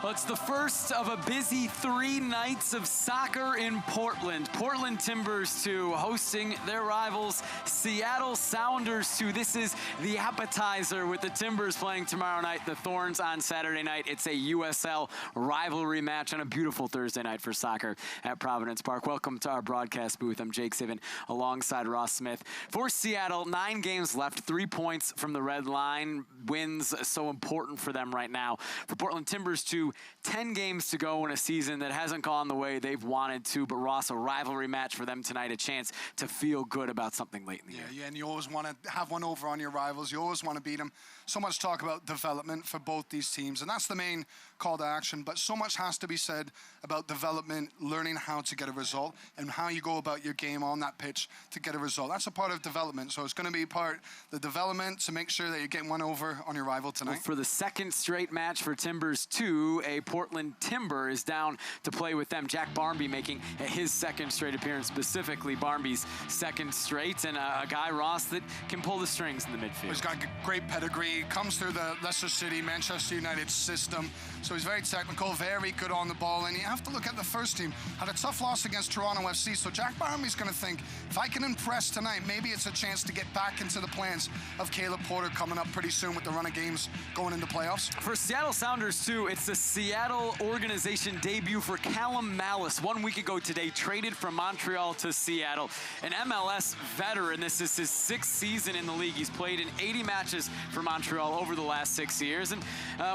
Well, it's the first of a busy 3 nights of soccer in Portland. Portland Timbers 2 hosting their rivals, Seattle Sounders 2. This is the appetizer with the Timbers playing tomorrow night, the Thorns on Saturday night. It's a USL rivalry match on a beautiful Thursday night for soccer at Providence Park. Welcome to our broadcast booth. I'm Jake Sivan alongside Ross Smith. For Seattle, 9 games left, 3 points from the red line. Wins so important for them right now. For Portland Timbers 2, 10 games to go in a season that hasn't gone the way they've wanted to, but Ross, a rivalry match for them tonight, a chance to feel good about something late in the year. Yeah, and you always want to have one over on your rivals. You always want to beat them. So much talk about development for both these teams, and that's the main call to action, but so much has to be said about development, learning how to get a result, and how you go about your game on that pitch to get a result. That's a part of development, so it's going to be part of the development to make sure that you're getting one over on your rival tonight. Well, for the second straight match for Timbers 2, a Portland Timber is down to play with them. Jack Barmby making his second straight appearance, specifically Barmby's second straight, and a guy, Ross, that can pull the strings in the midfield. He's got great pedigree, comes through the Leicester City, Manchester United system, so he's very technical, very good on the ball, and you have to look at the first team. Had a tough loss against Toronto FC, so Jack Barmby's going to think, if I can impress tonight, maybe it's a chance to get back into the plans of Caleb Porter coming up pretty soon with the run of games going into playoffs. For Seattle Sounders, too, it's the Seattle organization debut for Callum Malice. 1 week ago today, traded from Montreal to Seattle. An MLS veteran. This is his 6th season in the league. He's played in 80 matches for Montreal over the last 6 years, and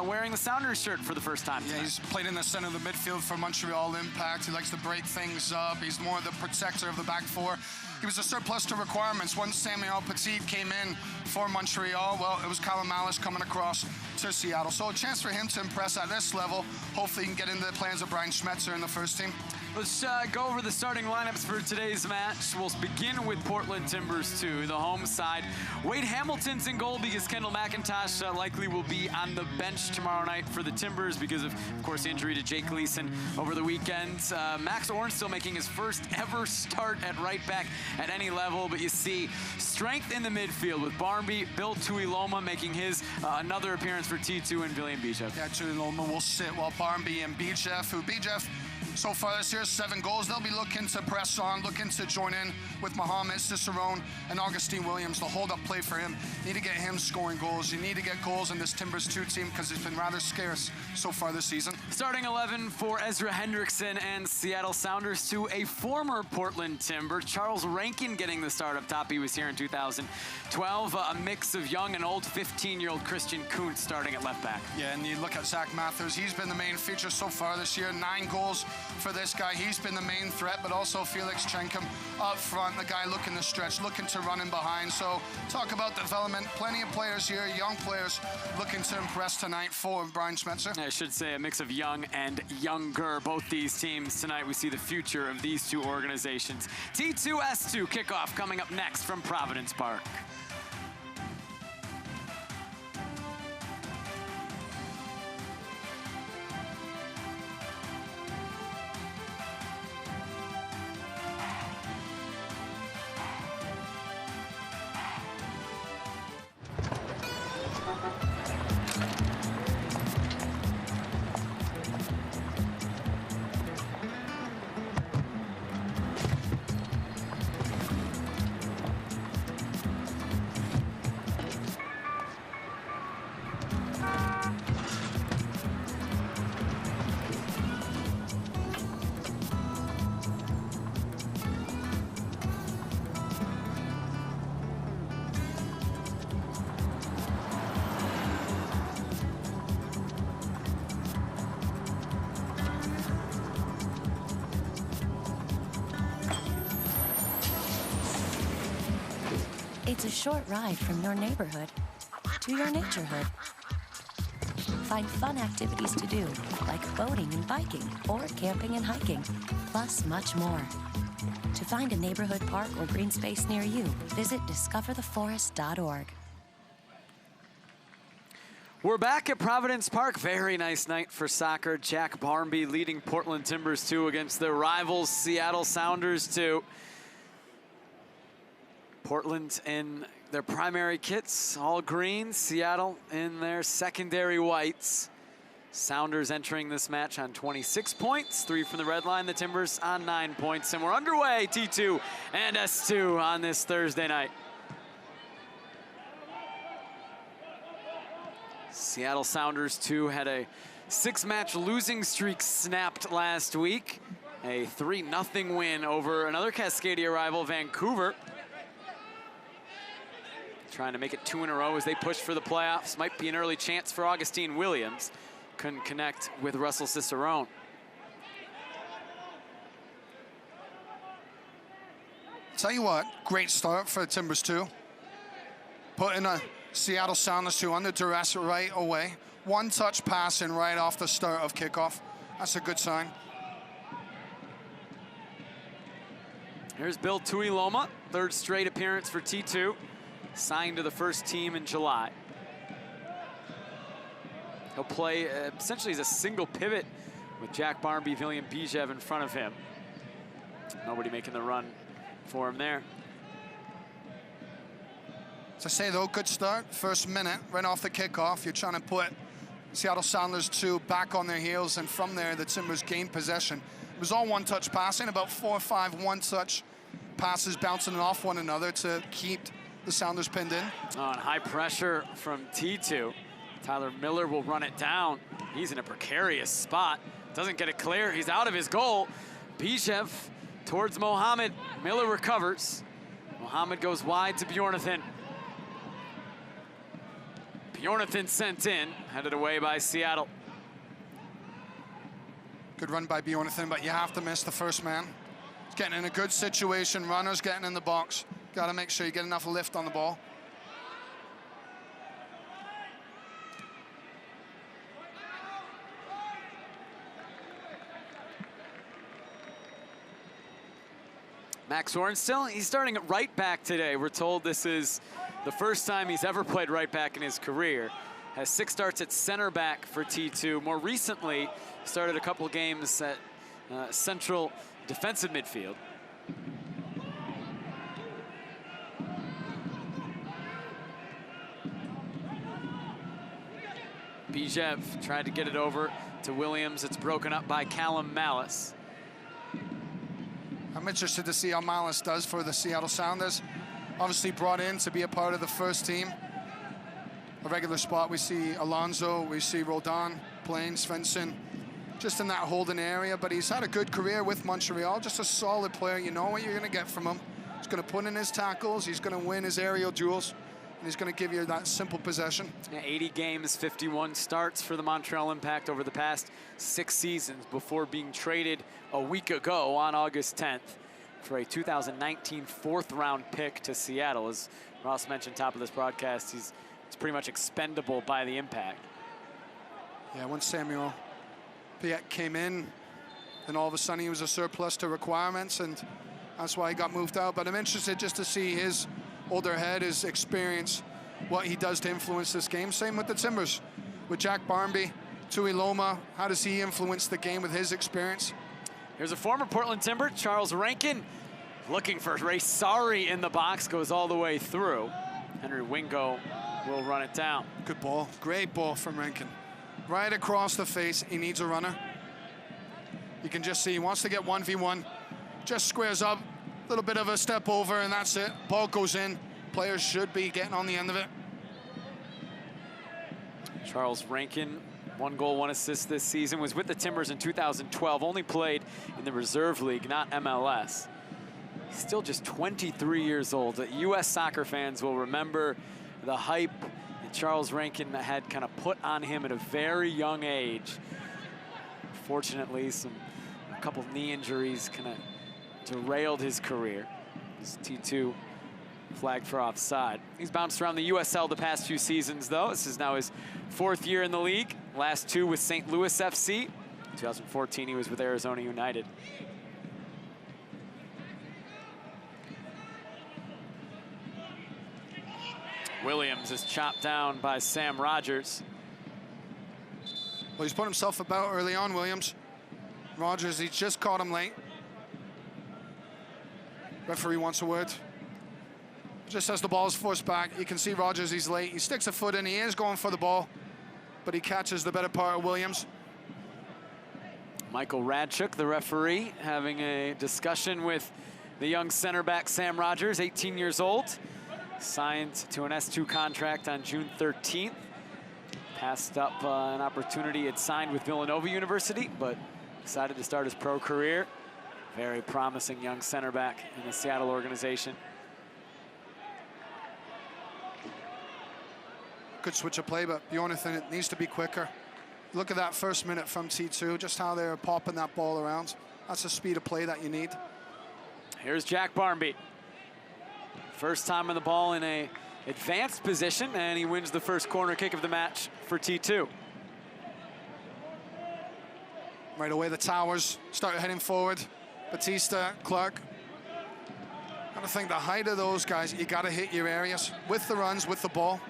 wearing the Sounders shirt for the first time tonight. Yeah, he's played in the center of the midfield for Montreal Impact. He likes to break things up. He's more the protector of the back four. He was a surplus to requirements. Once Samuel Petit came in for Montreal, well, it was Callum Malice coming across to Seattle. So a chance for him to impress at this level. Hopefully he can get into the plans of Brian Schmetzer in the first team. Let's go over the starting lineups for today's match. We'll begin with Portland Timbers 2, the home side. Wade Hamilton's in goal because Kendall McIntosh likely will be on the bench tomorrow night for the Timbers because of course, injury to Jake Gleason over the weekend. Max Orn still making his first ever start at right back at any level, but you see strength in the midfield with Barmby, Bill Tuiloma making his another appearance for T2 and William Bijev. Yeah, Tuiloma will sit while Barmby and Bijev, so far this year, 7 goals. They'll be looking to press on, looking to join in with Mohamed Cicerone and Augustine Williams. The hold-up play for him. You need to get him scoring goals. You need to get goals in this Timbers 2 team because it's been rather scarce so far this season. Starting 11 for Ezra Hendrickson and Seattle Sounders 2, a former Portland Timber. Charles Rankin getting the start up top. He was here in 2012. A mix of young and old. 15-year-old Christian Kuntz starting at left back. Yeah, and you look at Zach Matthews. He's been the main feature so far this year. 9 goals for this guy. He's been the main threat, but also Felix Chenkum up front, the guy looking to stretch, looking to run in behind. So talk about development. Plenty of players here, young players looking to impress tonight for Brian Schmetzer. I should say a mix of young and younger. Both these teams tonight, we see the future of these two organizations. T2S2 kickoff coming up next from Providence Park. It's a short ride from your neighborhood to your naturehood. Find fun activities to do, like boating and biking, or camping and hiking, plus much more. To find a neighborhood park or green space near you, visit discovertheforest.org. We're back at Providence Park. Very nice night for soccer. Jack Barmby leading Portland Timbers 2 against their rivals, Seattle Sounders 2. Portland in their primary kits, all green. Seattle in their secondary whites. Sounders entering this match on 26 points, 3 from the red line. The Timbers on 9 points, and we're underway, T2 and S2 on this Thursday night. Seattle Sounders 2 had a 6-match losing streak snapped last week. A 3-0 win over another Cascadia rival, Vancouver. Trying to make it 2 in a row as they push for the playoffs. Might be an early chance for Augustine Williams. Couldn't connect with Russell Cicerone. Tell you what, great start for the Timbers 2. Putting a Seattle Sounders 2 under duress right away. 1-touch passing right off the start of kickoff. That's a good sign. Here's Bill Tuiloma, 3rd straight appearance for T2. Signed to the first team in July. He'll play essentially as a single pivot with Jack Barmby, William Bijev in front of him. Nobody making the run for him there. To say though, good start. First minute, right off the kickoff. You're trying to put Seattle Sounders 2 back on their heels, and from there, the Timbers gained possession. It was all 1-touch passing, about 4 or 5 1-touch passes bouncing off one another to keep the Sounders pinned in. Oh, and high pressure from T2. Tyler Miller will run it down. He's in a precarious spot. Doesn't get it clear. He's out of his goal. Bijev towards Mohammed. Miller recovers. Mohammed goes wide to Bjornathan. Bjornathan sent in, headed away by Seattle. Good run by Bjornathan, but you have to miss the first man. He's getting in a good situation. Runners getting in the box. Got to make sure you get enough lift on the ball. Max Hornstill, he's starting at right back today. We're told this is the first time he's ever played right back in his career. Has 6 starts at center back for T2. More recently, started a couple games at central defensive midfield. Bijev tried to get it over to Williams. It's broken up by Callum Malice. I'm interested to see how Malice does for the Seattle Sounders. Obviously brought in to be a part of the first team. A regular spot, we see Alonso, we see Roldan playing, Svensson, just in that holding area, but he's had a good career with Montreal, just a solid player. You know what you're gonna get from him. He's gonna put in his tackles, he's gonna win his aerial duels, and he's gonna give you that simple possession. Yeah, 80 games, 51 starts for the Montreal Impact over the past 6 seasons before being traded a week ago on August 10th for a 2019 4th-round pick to Seattle. As Ross mentioned top of this broadcast, he's pretty much expendable by the Impact. Yeah, when Samuel Piet came in, then all of a sudden he was a surplus to requirements, and that's why he got moved out. But I'm interested just to see his older head, his experience, what he does to influence this game. Same with the Timbers. With Jack Barmby, Tuiloma, how does he influence the game with his experience? Here's a former Portland Timber, Charles Rankin, looking for Ray Sari in the box, goes all the way through. Henry Wingo will run it down. Good ball, great ball from Rankin. Right across the face, he needs a runner. You can just see he wants to get 1v1, just squares up, a little bit of a step over, and that's it. Ball goes in. Players should be getting on the end of it. Charles Rankin, 1 goal, 1 assist this season, was with the Timbers in 2012, only played in the reserve league, not MLS. He's still just 23 years old. US soccer fans will remember the hype that Charles Rankin had kind of put on him at a very young age. Fortunately, a couple knee injuries kind of derailed his career. His T2 flagged for offside. He's bounced around the USL the past few seasons, though. This is now his 4th year in the league. Last 2 with St. Louis FC. In 2014, he was with Arizona United. Williams is chopped down by Sam Rogers. Well, he's put himself about early on, Williams. Rogers, he just caught him late. Referee wants a word. Just as the ball is forced back, you can see Rogers, he's late. He sticks a foot in, he is going for the ball. but he catches the better part of Williams. Michael Radchuk, the referee, having a discussion with the young center back Sam Rogers, 18 years old. Signed to an S2 contract on June 13th. Passed up an opportunity he had signed with Villanova University, but decided to start his pro career. Very promising young center back in the Seattle organization. Good switch of play, but Bjornathan, it needs to be quicker. Look at that first minute from T2, just how they're popping that ball around. That's the speed of play that you need. Here's Jack Barmby. First time on the ball in a advanced position, and he wins the first corner kick of the match for T2. Right away, the Towers start heading forward. Batista, Clark. I think the height of those guys, you got to hit your areas with the runs, with the ball.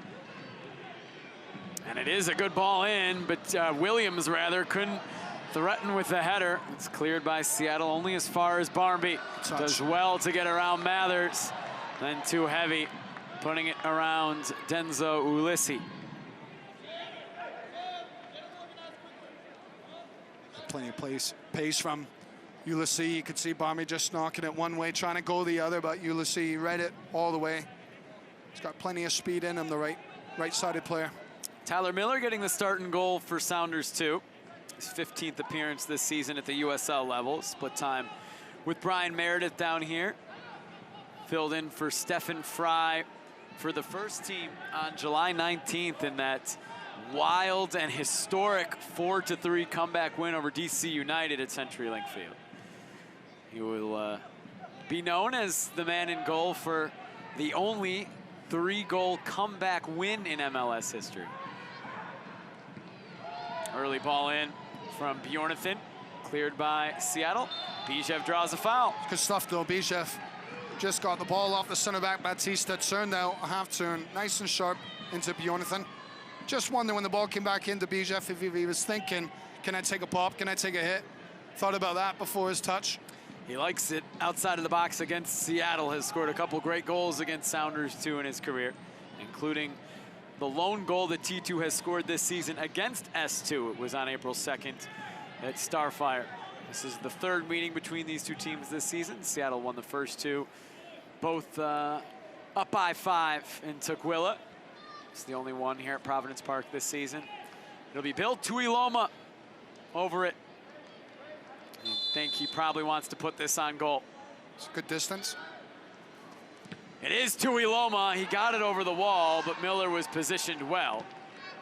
And it is a good ball in, but Williams, rather, couldn't threaten with the header. It's cleared by Seattle only as far as Barmby. Does well to get around Mathers, then too heavy, putting it around Denzo Ulisi. Plenty of pace from Ulisi. You could see Barmby just knocking it one way, trying to go the other, but Ulisi read it all the way. He's got plenty of speed in him, the right-sided player. Tyler Miller getting the starting goal for Sounders too. His 15th appearance this season at the USL level. Split time with Brian Meredith down here. Filled in for Stefan Fry for the first team on July 19th in that wild and historic 4-3 comeback win over DC United at CenturyLink Field. He will be known as the man in goal for the only 3-goal comeback win in MLS history. Early ball in from Bjornathan, cleared by Seattle. Bijev draws a foul. Good stuff though, Bijev. Just got the ball off the center back, Batista, turned out a half turn, nice and sharp into Bjornathan. Just wonder when the ball came back into Bijev if he was thinking, can I take a pop, can I take a hit? Thought about that before his touch. He likes it outside of the box against Seattle, has scored a couple great goals against Sounders too in his career, including the lone goal that T2 has scored this season against S2. It was on April 2nd at Starfire. This is the third meeting between these two teams this season. Seattle won the first two, both up by 5 in Tukwila. It's the only one here at Providence Park this season. It'll be Bill Tuiloma over it. I think he probably wants to put this on goal. It's a good distance. It is Tuiloma. He got it over the wall, but Miller was positioned well.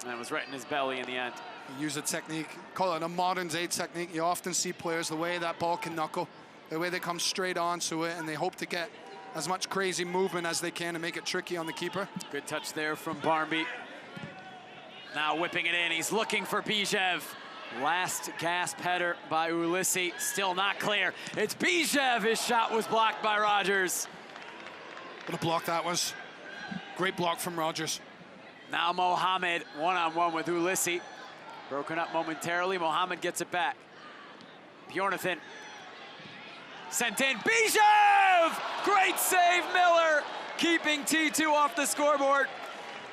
And it was right in his belly in the end. He used a technique, call it a modern day technique. You often see players, the way that ball can knuckle, the way they come straight onto it, and they hope to get as much crazy movement as they can to make it tricky on the keeper. Good touch there from Barmby. Now whipping it in, he's looking for Bijev. Last gasp header by Ulisi, still not clear. It's Bijev, his shot was blocked by Rogers. What a block that was. Great block from Rogers. Now Mohamed, one-on-one with Ulisi. Broken up momentarily, Mohamed gets it back. Bjornathan, sent in, Bijev! Great save, Miller, keeping T2 off the scoreboard.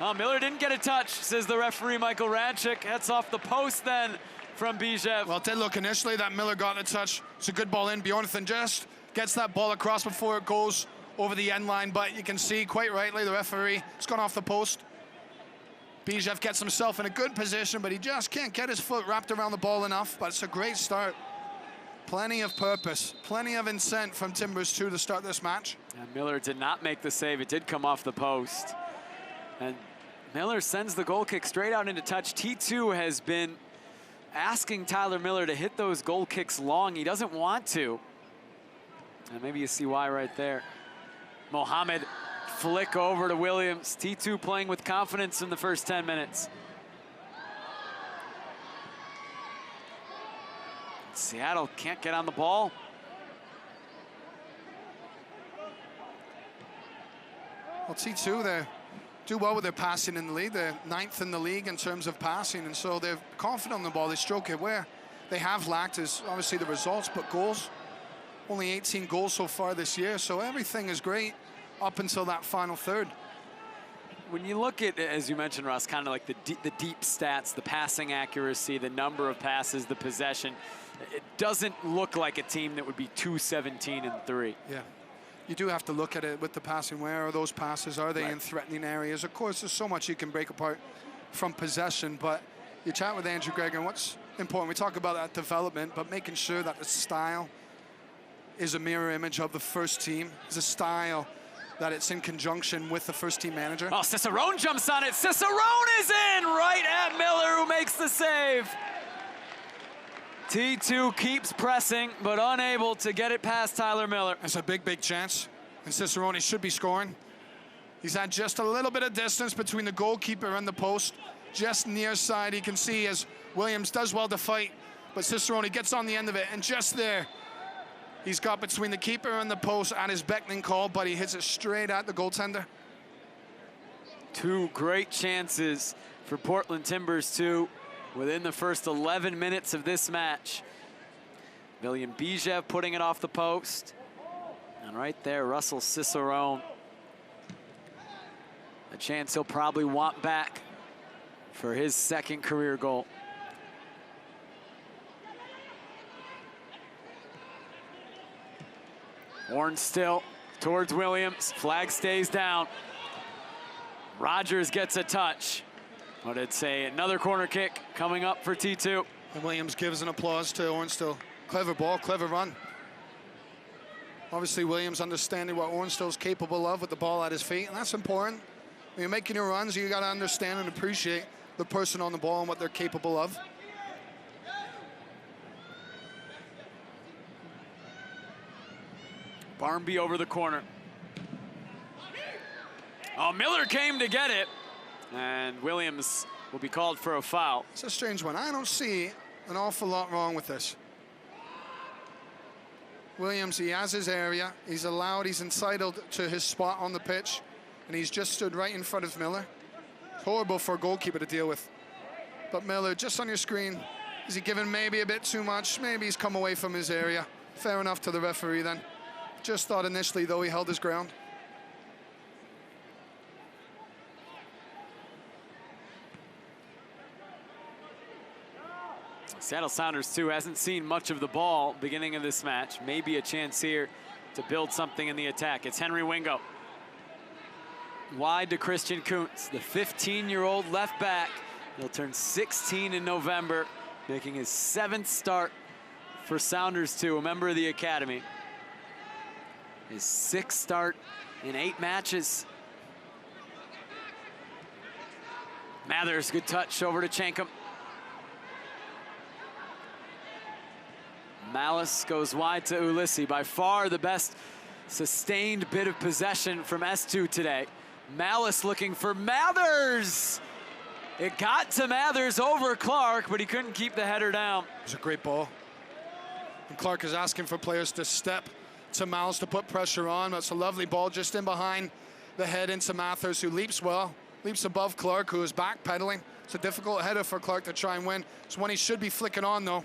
Oh, Miller didn't get a touch, says the referee, Michael Radchuk. That's off the post then from Bijev. Well, it did look initially that Miller got the touch. It's a good ball in. Bjornathan just gets that ball across before it goes over the end line, but you can see quite rightly the referee, it's gone off the post. Bijev gets himself in a good position, but he just can't get his foot wrapped around the ball enough, but it's a great start. Plenty of purpose, plenty of intent from Timbers 2 to start this match. And Miller did not make the save. It did come off the post. And Miller sends the goal kick straight out into touch. T2 has been asking Tyler Miller to hit those goal kicks long. He doesn't want to. And maybe you see why right there. Mohamed flick over to Williams. T2 playing with confidence in the first 10 minutes. Seattle can't get on the ball. Well, T2, they do well with their passing in the league. They're 9th in the league in terms of passing, and so they're confident on the ball. They stroke it. Where they have lacked is obviously the results, but goals. Only 18 goals so far this year, so everything is great up until that final third. when you look at, as you mentioned, Russ, kind of like the deep stats, the passing accuracy, the number of passes, the possession, it doesn't look like a team that would be 2-17-3. Yeah. You do have to look at it with the passing. Where are those passes? Are they Right. in threatening areas? Of course, there's so much you can break apart from possession, but you chat with Andrew Gregor, and what's important, we talk about that development, but making sure that the style is a mirror image of the first team, is a style that it's in conjunction with the first team manager. Oh, Cicerone jumps on it. Cicerone is in right at Miller, who makes the save. T2 keeps pressing, but unable to get it past Tyler Miller. That's a big, big chance, and Cicerone should be scoring. He's had just a little bit of distance between the goalkeeper and the post, just near side. You can see as Williams does well to fight, but Cicerone gets on the end of it, and just there, he's got between the keeper and the post at his beckoning call, but he hits it straight at the goaltender. Two great chances for Portland Timbers, too, within the first 11 minutes of this match. William Bijev putting it off the post. And right there, Russell Cicerone. A chance he'll probably want back for his second career goal. Horn still towards Williams. Flag stays down. Rogers gets a touch. But it's another corner kick coming up for T2. And Williams gives an applause to Ornstill. Clever ball, clever run. Obviously, Williams understanding what Ornstill's capable of with the ball at his feet, and that's important. When you're making your runs, you got to understand and appreciate the person on the ball and what they're capable of. Barmby over the corner. Oh, Miller came to get it. And Williams will be called for a foul. It's a strange one. I don't see an awful lot wrong with this. Williams, he has his area. He's entitled to his spot on the pitch. And he's just stood right in front of Miller. It's horrible for a goalkeeper to deal with. But Miller, just on your screen, is he given maybe a bit too much? Maybe he's come away from his area. Fair enough to the referee then. Just thought initially, though, he held his ground. Seattle Sounders, too, hasn't seen much of the ball beginning of this match. Maybe a chance here to build something in the attack. It's Henry Wingo. Wide to Christian Kuntz, the 15-year-old left back. He'll turn 16 in November, making his 7th start for Sounders, too, a member of the academy. His 6th start in 8 matches. Mathers, good touch over to Chankum. Malice goes wide to Ulissi. By far the best sustained bit of possession from S2 today. Malice looking for Mathers. It got to Mathers over Clark, but he couldn't keep the header down. It was a great ball. And Clark is asking for players to step to Malice to put pressure on. That's a lovely ball just in behind the head into Mathers, who leaps well. Leaps above Clark, who is backpedaling. It's a difficult header for Clark to try and win. It's one he should be flicking on, though.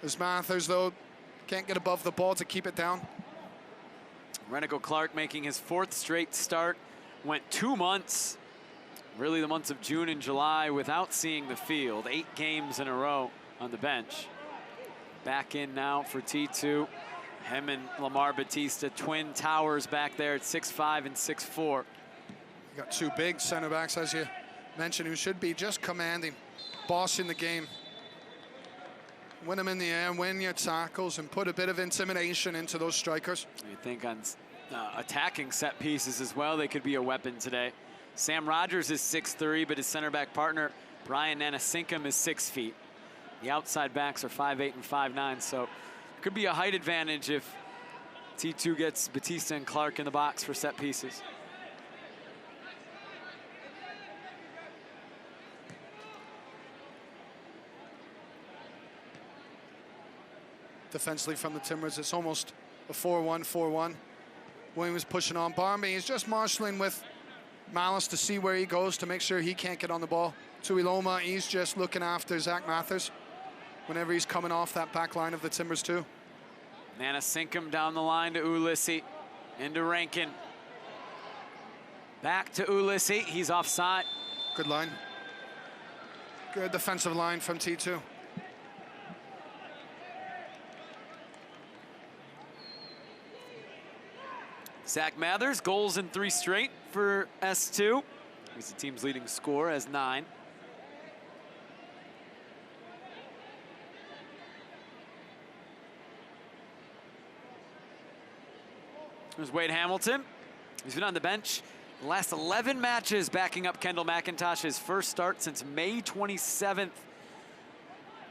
As Mathers, though, can't get above the ball to keep it down. Renico Clark making his 4th straight start. Went 2 months, really the months of June and July, without seeing the field. 8 games in a row on the bench. Back in now for T2. Him and Lamar Batista, twin towers back there at 6'5" and 6'4". You got 2 big center backs, as you mentioned, who should be just commanding, bossing the game. Win them in the air, win your tackles, and put a bit of intimidation into those strikers. You think on attacking set pieces as well, they could be a weapon today. Sam Rogers is 6'3", but his center back partner, Brian Nanasinkum, is 6 feet. The outside backs are 5'8" and 5'9", so it could be a height advantage if T2 gets Batista and Clark in the box for set pieces. Defensively from the Timbers, it's almost a 4-1-4-1. Williams pushing on Barmby. He's just marshalling with Malice to see where he goes to make sure he can't get on the ball. Tuiloma, he's just looking after Zach Mathers whenever he's coming off that back line of the Timbers too. Nanasinkum down the line to Ulissi, into Rankin. Back to Ulysses, he's offside. Good line. Good defensive line from T2. Zach Mathers, goals in 3 straight for S2. He's the team's leading scorer, has 9. There's Wade Hamilton. He's been on the bench the last 11 matches, backing up Kendall McIntosh, his first start since May 27th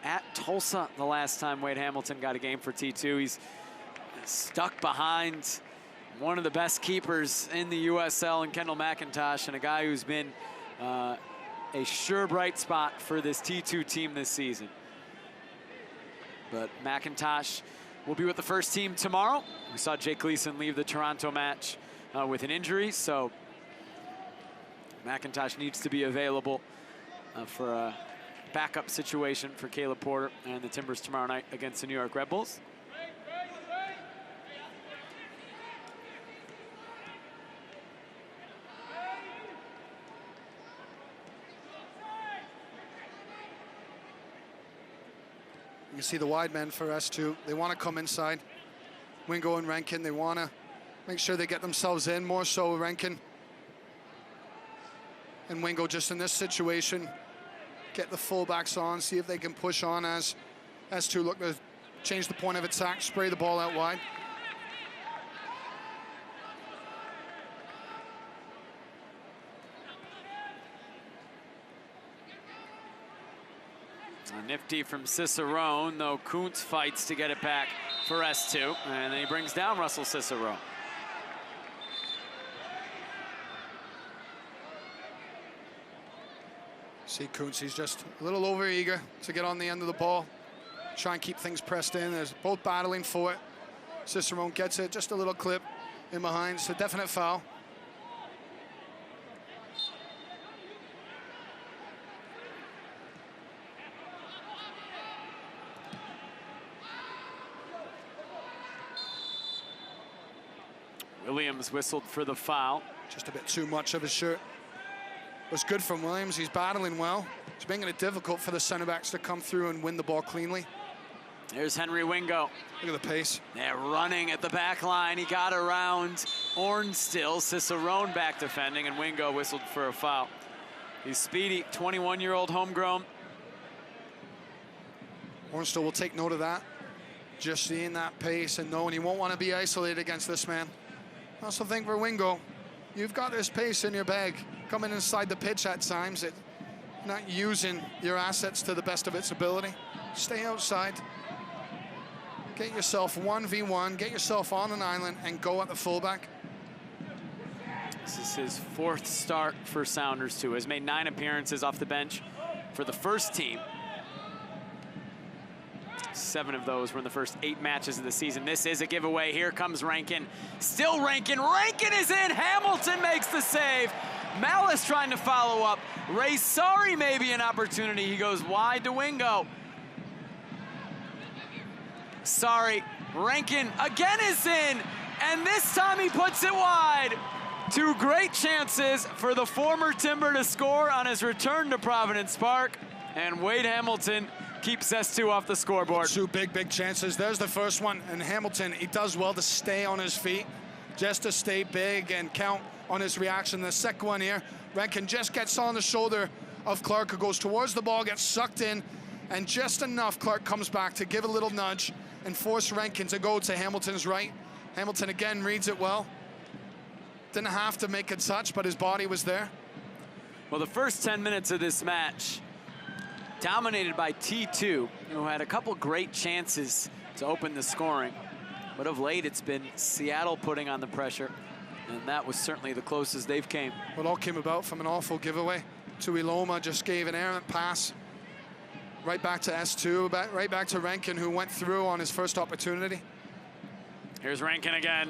at Tulsa the last time Wade Hamilton got a game for T2. He's stuck behind one of the best keepers in the USL and Kendall McIntosh, and a guy who's been a sure bright spot for this T2 team this season. But McIntosh will be with the first team tomorrow. We saw Jake Gleason leave the Toronto match with an injury, so McIntosh needs to be available for a backup situation for Caleb Porter and the Timbers tomorrow night against the New York Red Bulls. You can see the wide men for S2. They want to come inside. Wingo and Rankin, they want to make sure they get themselves in, more so Rankin. And Wingo just in this situation, get the fullbacks on, see if they can push on as S2 look to change the point of attack, spray the ball out wide. Nifty from Cicerone, though Kuntz fights to get it back for S2, and then he brings down Russell Cicerone. See Kuntz, he's just a little over eager to get on the end of the ball, try and keep things pressed in. There's both battling for it. Cicerone gets it, just a little clip in behind, so definite foul. Williams whistled for the foul. Just a bit too much of his shirt. It was good from Williams. He's battling well. It's making it difficult for the center backs to come through and win the ball cleanly. There's Henry Wingo. Look at the pace. They're running at the back line. He got around Orn still. Cicerone back defending, and Wingo whistled for a foul. He's speedy, 21-year-old homegrown. Ornstall will take note of that. Just seeing that pace and knowing he won't want to be isolated against this man. I also think for Wingo, you've got this pace in your bag. Coming inside the pitch at times, not using your assets to the best of its ability. Stay outside. Get yourself 1v1, get yourself on an island, and go at the fullback. This is his 4th start for Sounders, too. Has made 9 appearances off the bench for the first team. 7 of those were in the first 8 matches of the season. This is a giveaway. Here comes Rankin. Still Rankin. Rankin is in. Hamilton makes the save. Malice trying to follow up. Ray Sorry maybe an opportunity. He goes wide to Wingo. Sorry. Rankin again is in. And this time he puts it wide. 2 great chances for the former Timber to score on his return to Providence Park. And Wade Hamilton keeps S2 off the scoreboard. 2 big chances. There's the first one. And Hamilton, he does well to stay on his feet, just to stay big and count on his reaction. The second one here, Rankin just gets on the shoulder of Clark, who goes towards the ball, gets sucked in, and just enough Clark comes back to give a little nudge and force Rankin to go to Hamilton's right. Hamilton again reads it well. Didn't have to make a touch, but his body was there. Well, the first 10 minutes of this match dominated by T2, who had a couple great chances to open the scoring. But of late, it's been Seattle putting on the pressure, and that was certainly the closest they've came. It all came about from an awful giveaway. Tuiloma just gave an errant pass right back to S2, right back to Rankin, who went through on his first opportunity. Here's Rankin again.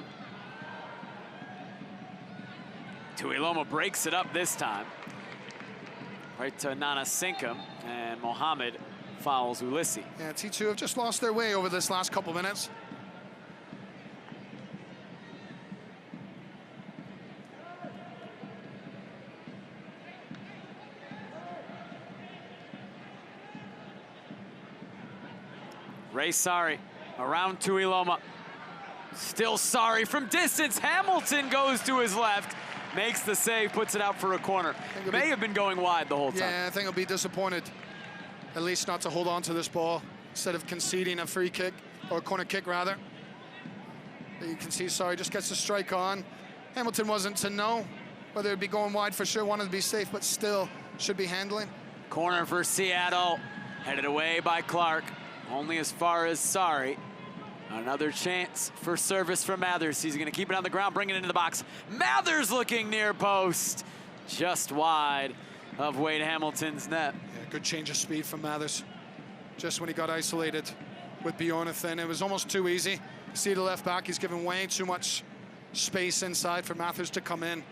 Tuiloma breaks it up this time. Right to Nana Sinkum, and Mohammed fouls Ulysses. Yeah, T2 have just lost their way over this last couple minutes. Ray Sari around Tuiloma. Still Sari from distance. Hamilton goes to his left, makes the save, puts it out for a corner. May have been going wide the whole time. Yeah, I think he'll be disappointed, at least not to hold on to this ball instead of conceding a free kick, or a corner kick rather. You can see Sari just gets the strike on. Hamilton wasn't to know whether it'd be going wide for sure, wanted to be safe, but still should be handling. Corner for Seattle, headed away by Clark, only as far as Sari. Another chance for service from Mathers. He's gonna keep it on the ground, bring it into the box. Mathers looking near post, just wide of Wade Hamilton's net. Yeah, good change of speed from Mathers. Just when he got isolated with Bjornathan, it was almost too easy. See the left back, he's given way too much space inside for Mathers to come in.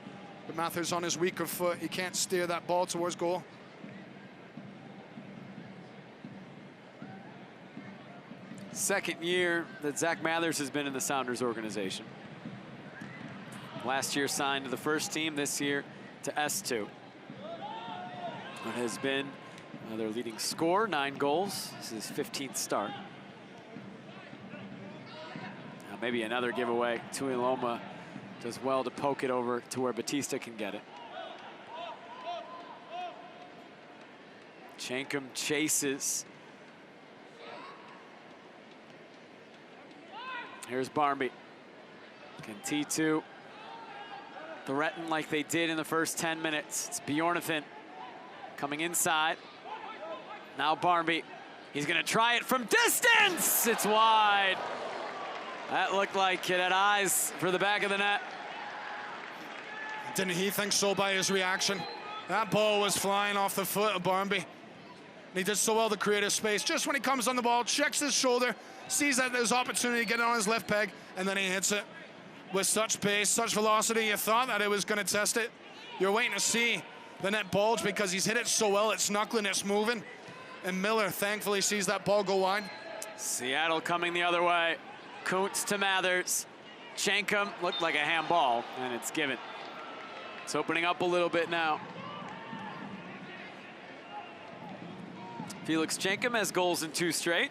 But Mathers on his weaker foot, he can't steer that ball towards goal. Second year that Zach Mathers has been in the Sounders organization. Last year signed to the first team, this year to S2. It has been their leading scorer, 9 goals. This is his 15th start. Now maybe another giveaway. Tuiloma does well to poke it over to where Batista can get it. Chankum chases. Here's Barmby. Can T2 threaten like they did in the first 10 minutes? It's Bjornathan coming inside. Now Barmby. He's gonna try it from distance! It's wide. That looked like it had eyes for the back of the net. Didn't he think so by his reaction? That ball was flying off the foot of Barmby. And he did so well to create a space. Just when he comes on the ball, checks his shoulder, sees that there's opportunity to get it on his left peg, and then he hits it with such pace, such velocity. You thought that it was going to test it. You're waiting to see the net bulge because he's hit it so well, it's knuckling, it's moving. And Miller thankfully sees that ball go wide. Seattle coming the other way. Kuntz to Mathers. Chankum looked like a handball, and it's given. It's opening up a little bit now. Felix Chankum has goals in 2 straight.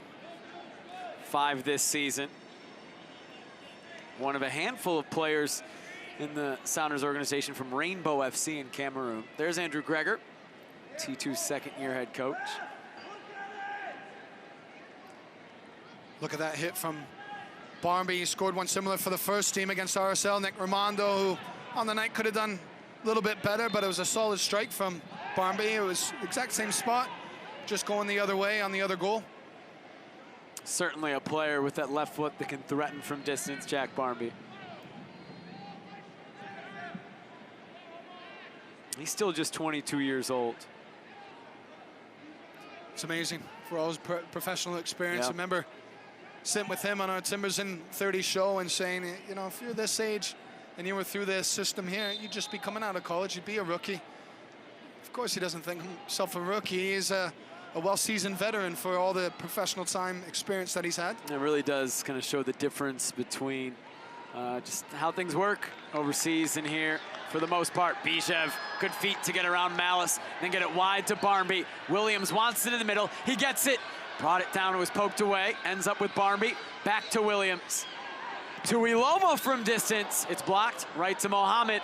5 this season. One of a handful of players in the Sounders organization from Rainbow FC in Cameroon. There's Andrew Gregor, T2's second-year head coach. Look at that hit from Barmby. He scored one similar for the first team against RSL. Nick Raimondo, who on the night could have done a little bit better, but it was a solid strike from Barmby. It was exact same spot, just going the other way on the other goal. Certainly a player with that left foot that can threaten from distance, Jack Barmby. He's still just 22 years old. It's amazing for all his professional experience. Yep. I remember sitting with him on our Timbers in 30 show and saying, you know, if you're this age and you were through this system here, you'd just be coming out of college, you'd be a rookie. Of course, he doesn't think himself a rookie. He is a well-seasoned veteran for all the professional time experience that he's had. It really does kind of show the difference between just how things work overseas and here. For the most part, Bijev, good feet to get around Malice, then get it wide to Barmby. Williams wants it in the middle. He gets it, brought it down, it was poked away, ends up with Barmby. Back to Williams. Tuiloma from distance. It's blocked, right to Mohammed.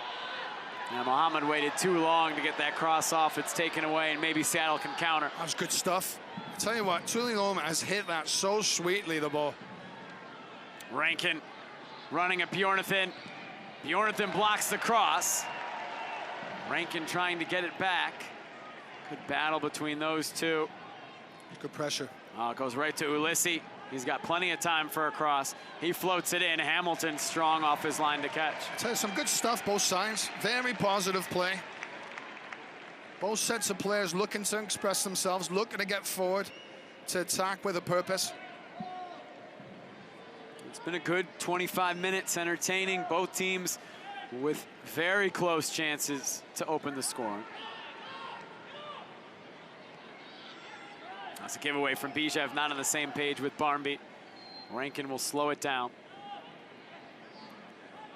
Now Mohammed waited too long to get that cross off. It's taken away, and maybe Seattle can counter. That was good stuff. I tell you what, Tuiloma has hit that so sweetly, the ball. Rankin running at Bjornathan. Bjornathan blocks the cross. Rankin trying to get it back. Good battle between those two. Good pressure. Oh, it goes right to Ulissi. He's got plenty of time for a cross. He floats it in. Hamilton strong off his line to catch. Tell you, some good stuff, both sides. Very positive play. Both sets of players looking to express themselves, looking to get forward, to attack with a purpose. It's been a good 25 minutes, entertaining. Both teams with very close chances to open the scoring. That's a giveaway from Bijev, not on the same page with Barmby. Rankin will slow it down.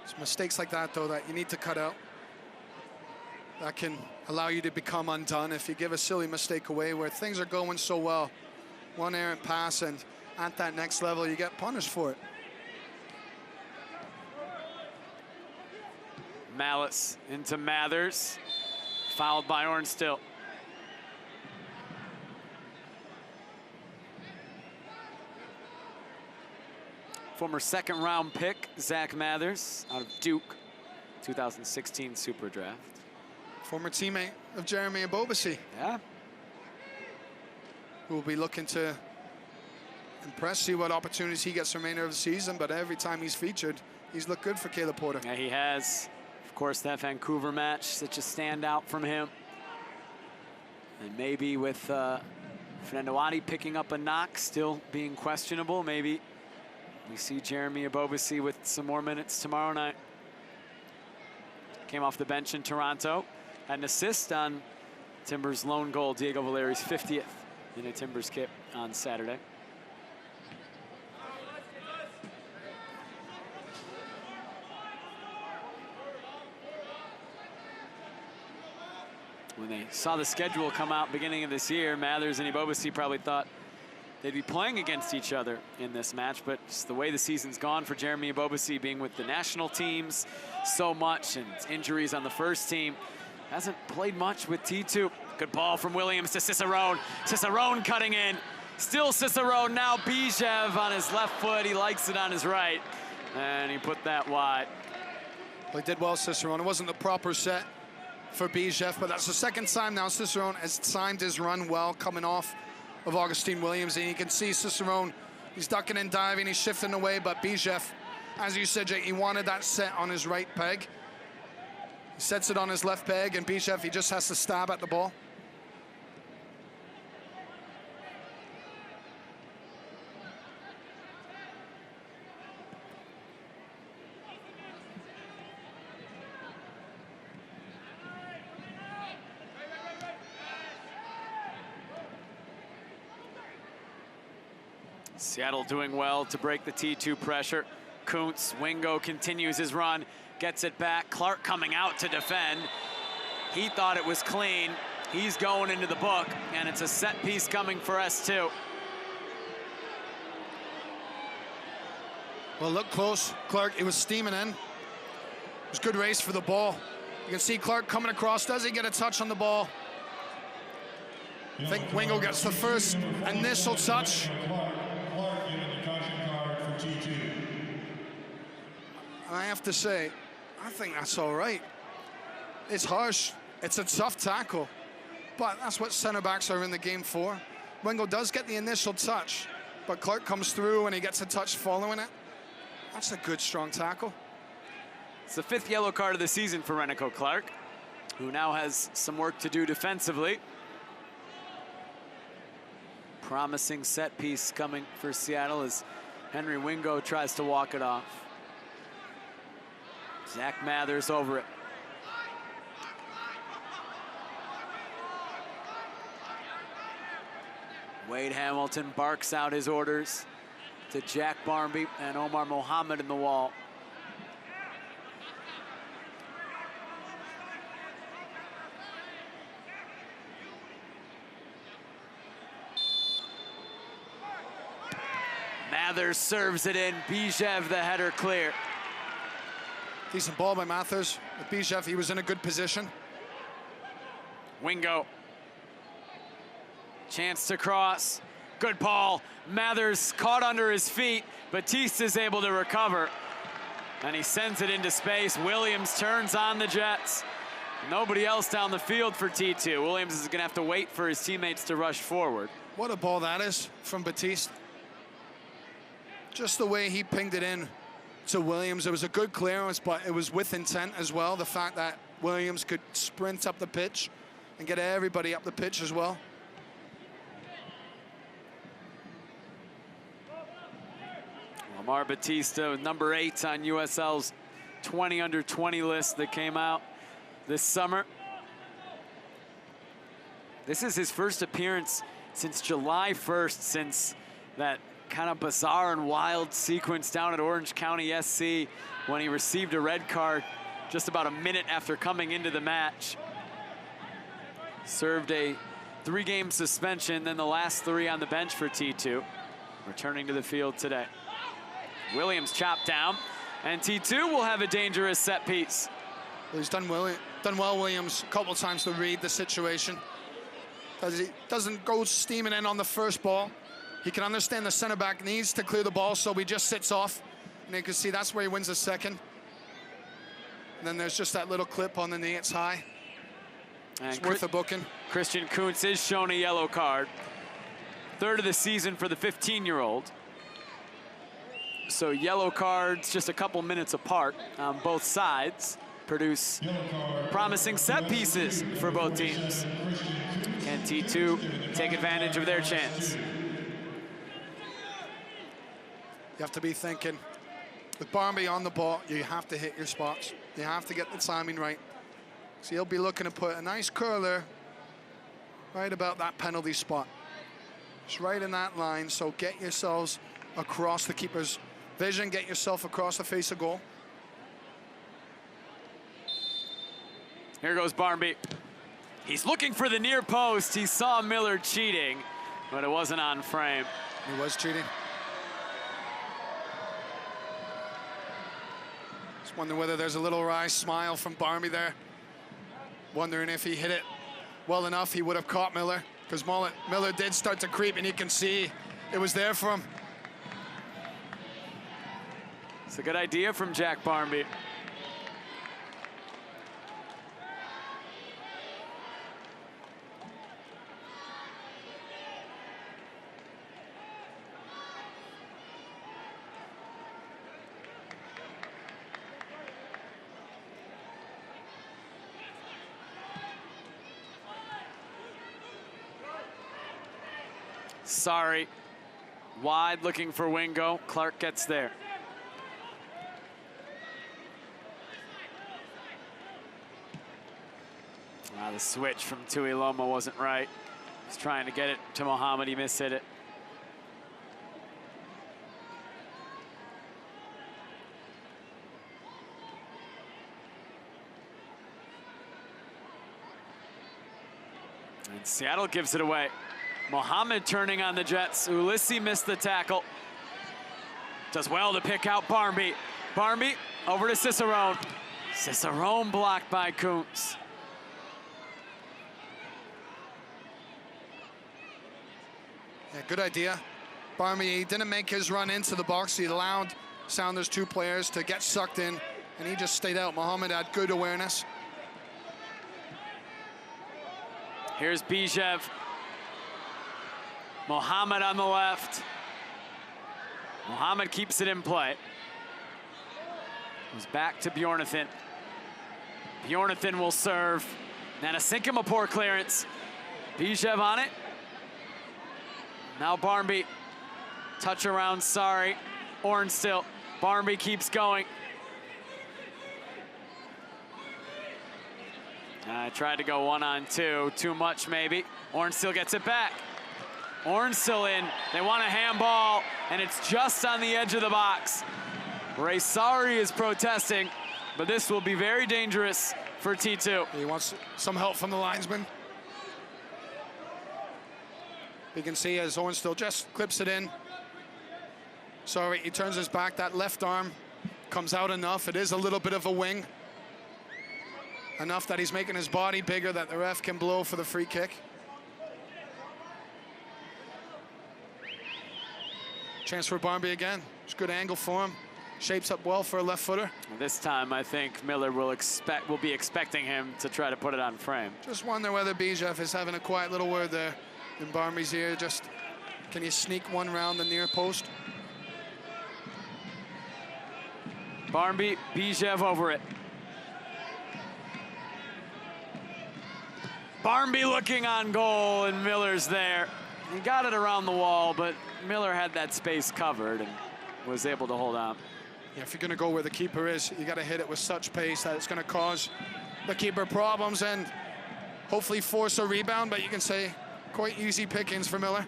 It's mistakes like that, though, that you need to cut out. That can allow you to become undone if you give a silly mistake away where things are going so well. One errant pass, and at that next level, you get punished for it. Malice into Mathers, fouled by Ornstill. Former second-round pick, Zach Mathers, out of Duke, 2016 Super Draft. Former teammate of Jeremy Ebobisse. Yeah. Who will be looking to impress, see what opportunities he gets the remainder of the season, but every time he's featured, he's looked good for Caleb Porter. Yeah, he has. Of course, that Vancouver match, such a standout from him. And maybe with Fernando Adi picking up a knock, still being questionable, maybe we see Jeremy Ebobisse with some more minutes tomorrow night. Came off the bench in Toronto. Had an assist on Timbers' lone goal, Diego Valeri's 50th in a Timbers kit on Saturday. When they saw the schedule come out beginning of this year, Mathers and Ebobisse probably thought they'd be playing against each other in this match, but just the way the season's gone for Jeremy Ebobisse, being with the national teams so much and injuries on the first team, hasn't played much with T2. Good ball from Williams to Cicerone. Cicerone cutting in. Still Cicerone, now Bijev on his left foot. He likes it on his right, and he put that wide. Well, he did well, Cicerone. It wasn't the proper set for Bijev, but that's the second time now Cicerone has timed his run well, coming off of Augustine Williams, and you can see Cicerone, he's ducking and diving, he's shifting away, but Bijev, as you said, Jake, he wanted that set on his right peg. He sets it on his left peg, and Bijev, he just has to stab at the ball. Seattle doing well to break the T2 pressure. Kuntz, Wingo continues his run, gets it back. Clark coming out to defend. He thought it was clean. He's going into the book, and it's a set piece coming for S2. Well, look close, Clark, it was steaming in. It was good race for the ball. You can see Clark coming across. Does he get a touch on the ball? I think Wingo gets the first initial touch. And I have to say, I think that's all right. It's harsh. It's a tough tackle. But that's what center backs are in the game for. Wingo does get the initial touch, but Clark comes through and he gets a touch following it. That's a good, strong tackle. It's the 5th yellow card of the season for Renico Clark, who now has some work to do defensively. Promising set piece coming for Seattle as Henry Wingo tries to walk it off. Zach Mathers over it. Wade Hamilton barks out his orders to Jack Barmby and Omar Mohammed in the wall. Mathers serves it in. Bijev the header clear. Decent ball by Mathers. With Bijev, he was in a good position. Wingo. Chance to cross. Good ball. Mathers caught under his feet. Batiste is able to recover. And he sends it into space. Williams turns on the Jets. Nobody else down the field for T2. Williams is going to have to wait for his teammates to rush forward. What a ball that is from Batiste. Just the way he pinged it in to Williams. It was a good clearance, but it was with intent as well. The fact that Williams could sprint up the pitch and get everybody up the pitch as well. Lamar Batista, number 8 on USL's 20 under 20 list that came out this summer. This is his first appearance since July 1st, since that kind of bizarre and wild sequence down at Orange County SC when he received a red card just about a minute after coming into the match. Served a 3-game suspension, then the last 3 on the bench for T2. returning to the field today. Williams chopped down, and T2 will have a dangerous set piece. Well, he's done well, Williams, a couple of times to read the situation. He doesn't go steaming in on the first ball. He can understand the center back needs to clear the ball, so he just sits off. And you can see that's where he wins the second. And then there's just that little clip on the knee, it's high. And it's worth a booking. Christian Kuntz is shown a yellow card. Third of the season for the 15-year-old. So yellow cards just a couple minutes apart on both sides produce promising set pieces for both teams. Can T2 take advantage of their chance? You have to be thinking, with Barmby on the ball, you have to hit your spots. You have to get the timing right. So he'll be looking to put a nice curler right about that penalty spot. Just right in that line, so get yourselves across the keeper's vision, get yourself across the face of goal. Here goes Barmby. He's looking for the near post. He saw Miller cheating, but it wasn't on frame. He was cheating. Just wondering whether there's a little wry smile from Barmby there. Wondering if he hit it well enough, he would have caught Miller, because Miller did start to creep, and you can see it was there for him. It's a good idea from Jack Barmby. Sorry, wide looking for Wingo. Clark gets there. The switch from Tui Loma wasn't right. He's trying to get it to Mohammed, he mishit it. And Seattle gives it away. Mohammed turning on the Jets. Ulissi missed the tackle. Does well to pick out Barmby. Barmby over to Cicerone. Cicerone blocked by Kuntz. Yeah, good idea. Barmby didn't make his run into the box. He allowed Sounders' two players to get sucked in, and he just stayed out. Mohammed had good awareness. Here's Bijev. Mohammed on the left. Mohammed keeps it in play. He's back to Bjornathan. Bjornathan will serve. Nanasinkum, a poor clearance. Bijev on it. Now Barmby. Touch around, sorry. Orn still. Barmby keeps going. I tried to go 1-on-2. Too much, maybe. Orn still gets it back. Orn still in. They want a handball, and it's just on the edge of the box. Ray Sari is protesting, but this will be very dangerous for T2. He wants some help from the linesman. You can see as Orn still just clips it in. Sorry, he turns his back. That left arm comes out enough. It is a little bit of a wing. Enough that he's making his body bigger that the ref can blow for the free kick. Chance for Barmby again. It's a good angle for him. Shapes up well for a left footer. This time, I think Miller will be expecting him to try to put it on frame. Just wonder whether Bijev is having a quiet little word there in Barmby's ear. Just, can you sneak one round the near post? Barmby, Bijev over it. Barmby looking on goal, and Miller's there. He got it around the wall, but Miller had that space covered and was able to hold on. Yeah, if you're going to go where the keeper is, you got to hit it with such pace that it's going to cause the keeper problems and hopefully force a rebound, but you can say quite easy pickings for Miller.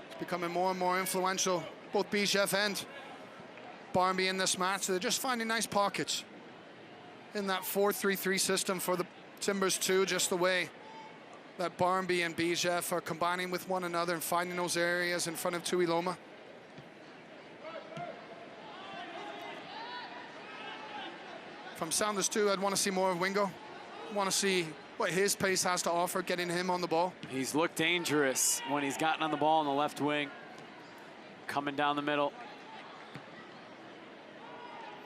It's becoming more and more influential, both Bijev and Barmby in this match. They're just finding nice pockets in that 4-3-3 system for the Timbers too, just the way that Barmby and Bijev are combining with one another and finding those areas in front of Tuiloma. From Sounders too, I'd want to see more of Wingo. Want to see what his pace has to offer, getting him on the ball. He's looked dangerous when he's gotten on the ball on the left wing. Coming down the middle.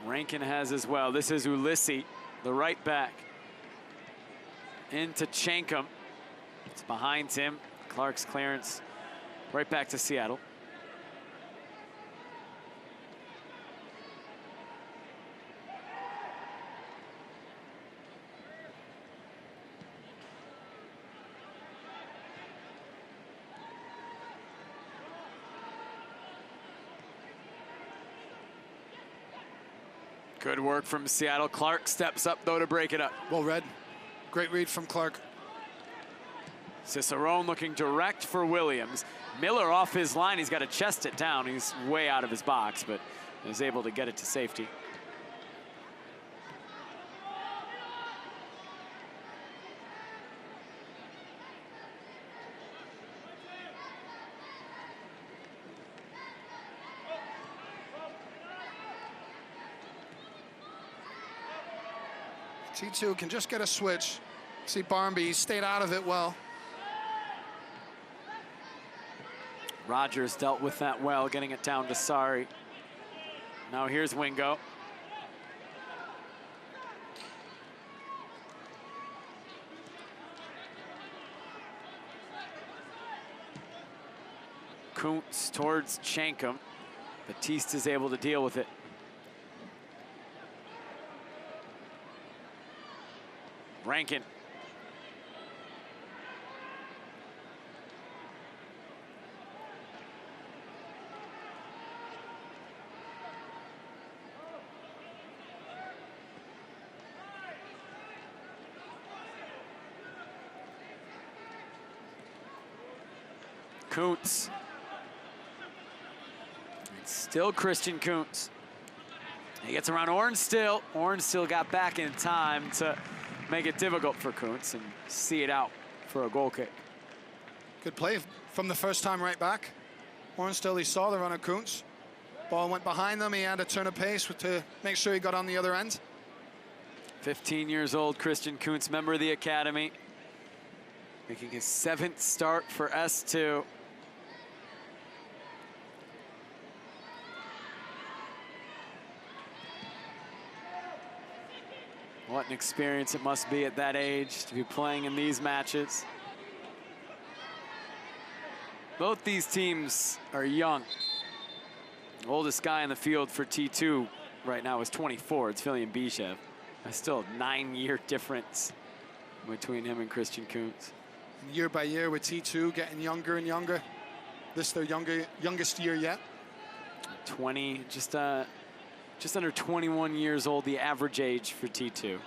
Rankin has as well. This is Ulissi, the right back. Into Chankum. It's behind him. Clark's clearance right back to Seattle. Good work from Seattle. Clark steps up, though, to break it up. Well read. Great read from Clark. Cicerone looking direct for Williams. Miller off his line. He's got to chest it down. He's way out of his box, but is able to get it to safety. T2 can just get a switch. See Barmby stayed out of it well. Rogers dealt with that well, getting it down to Sari. Now here's Wingo. Kuntz towards Chankum. Batiste is able to deal with it. Rankin. Kuntz. It's still Christian Kuntz. He gets around Orange still. Orange still got back in time to make it difficult for Kuntz and see it out for a goal kick. Good play from the first time right back. Orange he saw the run of Kuntz. Ball went behind them. He had to turn a pace to make sure he got on the other end. 15 years old, Christian Kuntz, member of the academy. Making his 7th start for S2. What an experience it must be at that age to be playing in these matches. Both these teams are young. The oldest guy in the field for T2 right now is 24. It's Filian Bijev. There's still a 9-year difference between him and Christian Kuntz. Year by year with T2 getting younger and younger. This is their youngest year yet. 20, just under 21 years old, the average age for T2.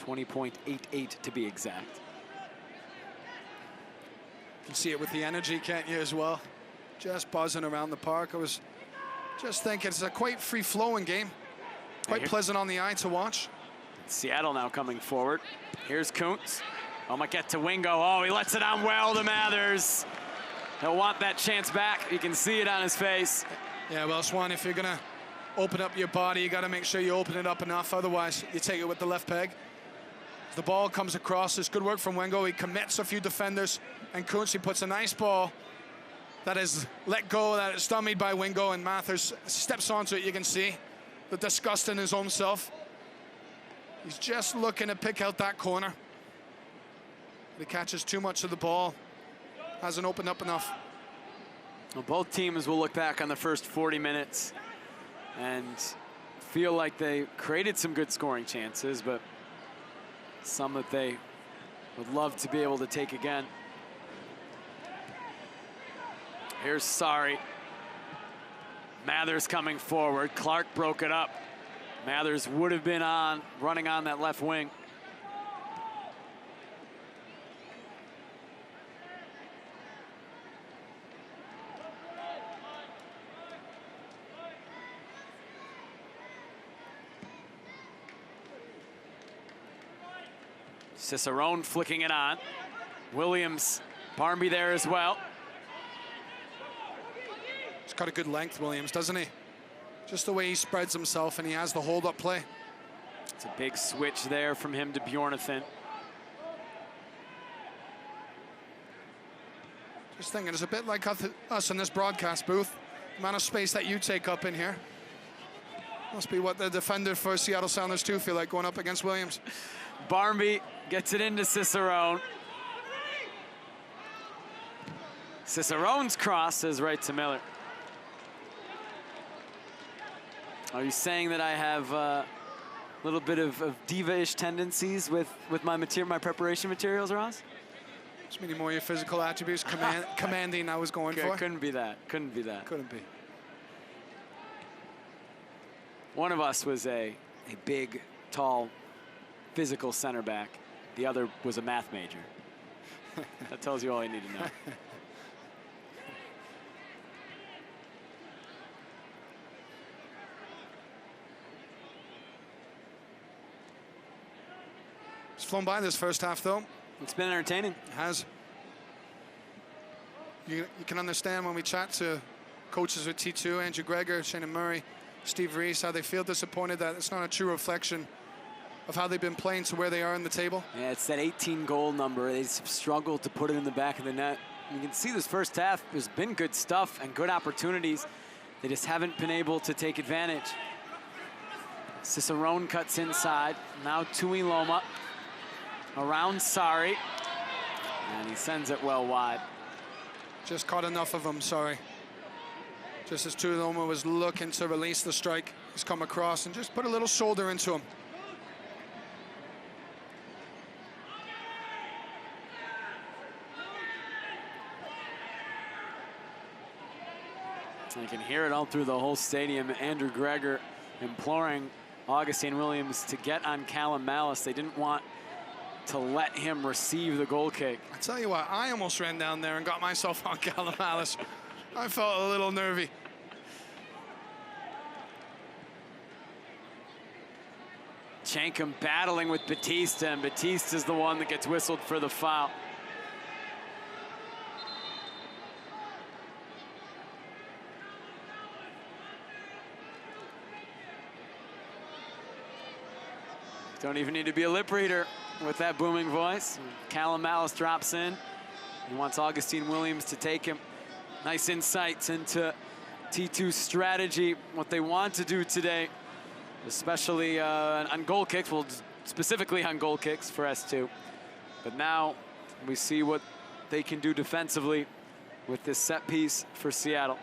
.88 to be exact. You can see it with the energy, can't you, as well? Just buzzing around the park. I was just thinking it's a quite free-flowing game. Quite pleasant on the eye to watch. Seattle now coming forward. Here's Kuntz. Oh, might get to Wingo. Oh, he lets it on well to Mathers. He'll want that chance back. You can see it on his face. Yeah, well, Swan, if you're gonna open up your body, you gotta make sure you open it up enough. Otherwise, you take it with the left peg. The ball comes across. It's good work from Wingo. He commits a few defenders. And Kuntz, he puts a nice ball that is let go, that is stummied by Wingo, and Mathers steps onto it. You can see the disgust in his own self. He's just looking to pick out that corner. He catches too much of the ball. Hasn't opened up enough. Well, both teams will look back on the first 40 minutes and feel like they created some good scoring chances, but some that they would love to be able to take again. Here's Sari. Mathers coming forward. Clark broke it up. Mathers would have been running on that left wing. Cicerone flicking it on. Williams, Barmby there as well. He's got a good length, Williams, doesn't he? Just the way he spreads himself, and he has the hold-up play. It's a big switch there from him to Bjornathan. Just thinking, it's a bit like us in this broadcast booth. The amount of space that you take up in here. Must be what the defender for Seattle Sounders too feel like going up against Williams. Barmby gets it into Cicerone. Cicerone's cross is right to Miller. Are you saying that I have a little bit of diva-ish tendencies with my preparation materials, Ross? Just meaning more your physical attributes, commanding I was going for. Couldn't be that, couldn't be that. Couldn't be. One of us was a big, tall, physical center back. The other was a math major. That tells you all you need to know. It's flown by this first half, though. It's been entertaining. It has. You can understand when we chat to coaches with T2, Andrew Greger, Shannon Murray, Steve Reese, how they feel disappointed that it's not a true reflection of how they've been playing to where they are in the table. Yeah, it's that 18-goal number. They've struggled to put it in the back of the net. You can see this first half, there's been good stuff and good opportunities. They just haven't been able to take advantage. Cicerone cuts inside. Now Tui Loma around Sari. And he sends it well wide. Just caught enough of him, sorry. Just as Tui Loma was looking to release the strike, he's come across and just put a little shoulder into him. You can hear it all through the whole stadium. Andrew Greger imploring Augustine Williams to get on Callum Malice. They didn't want to let him receive the goal kick. I tell you what, I almost ran down there and got myself on Callum Malice. I felt a little nervy. Chankum battling with Batista, and Batista's the one that gets whistled for the foul. Don't even need to be a lip reader with that booming voice. Callum Malice drops in. He wants Augustine Williams to take him. Nice insights into T2's strategy, what they want to do today, especially on goal kicks, well, specifically on goal kicks for S2. But now we see what they can do defensively with this set piece for Seattle.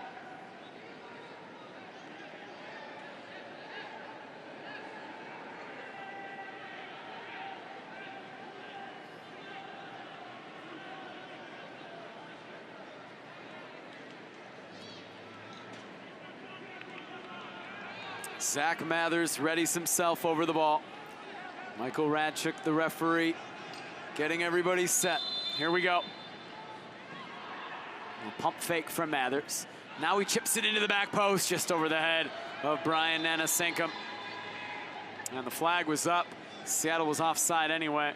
Zach Mathers readies himself over the ball. Michael Radchuk, the referee, getting everybody set. Here we go. A pump fake from Mathers. Now he chips it into the back post, just over the head of Brian Nanasenkum. And the flag was up. Seattle was offside anyway.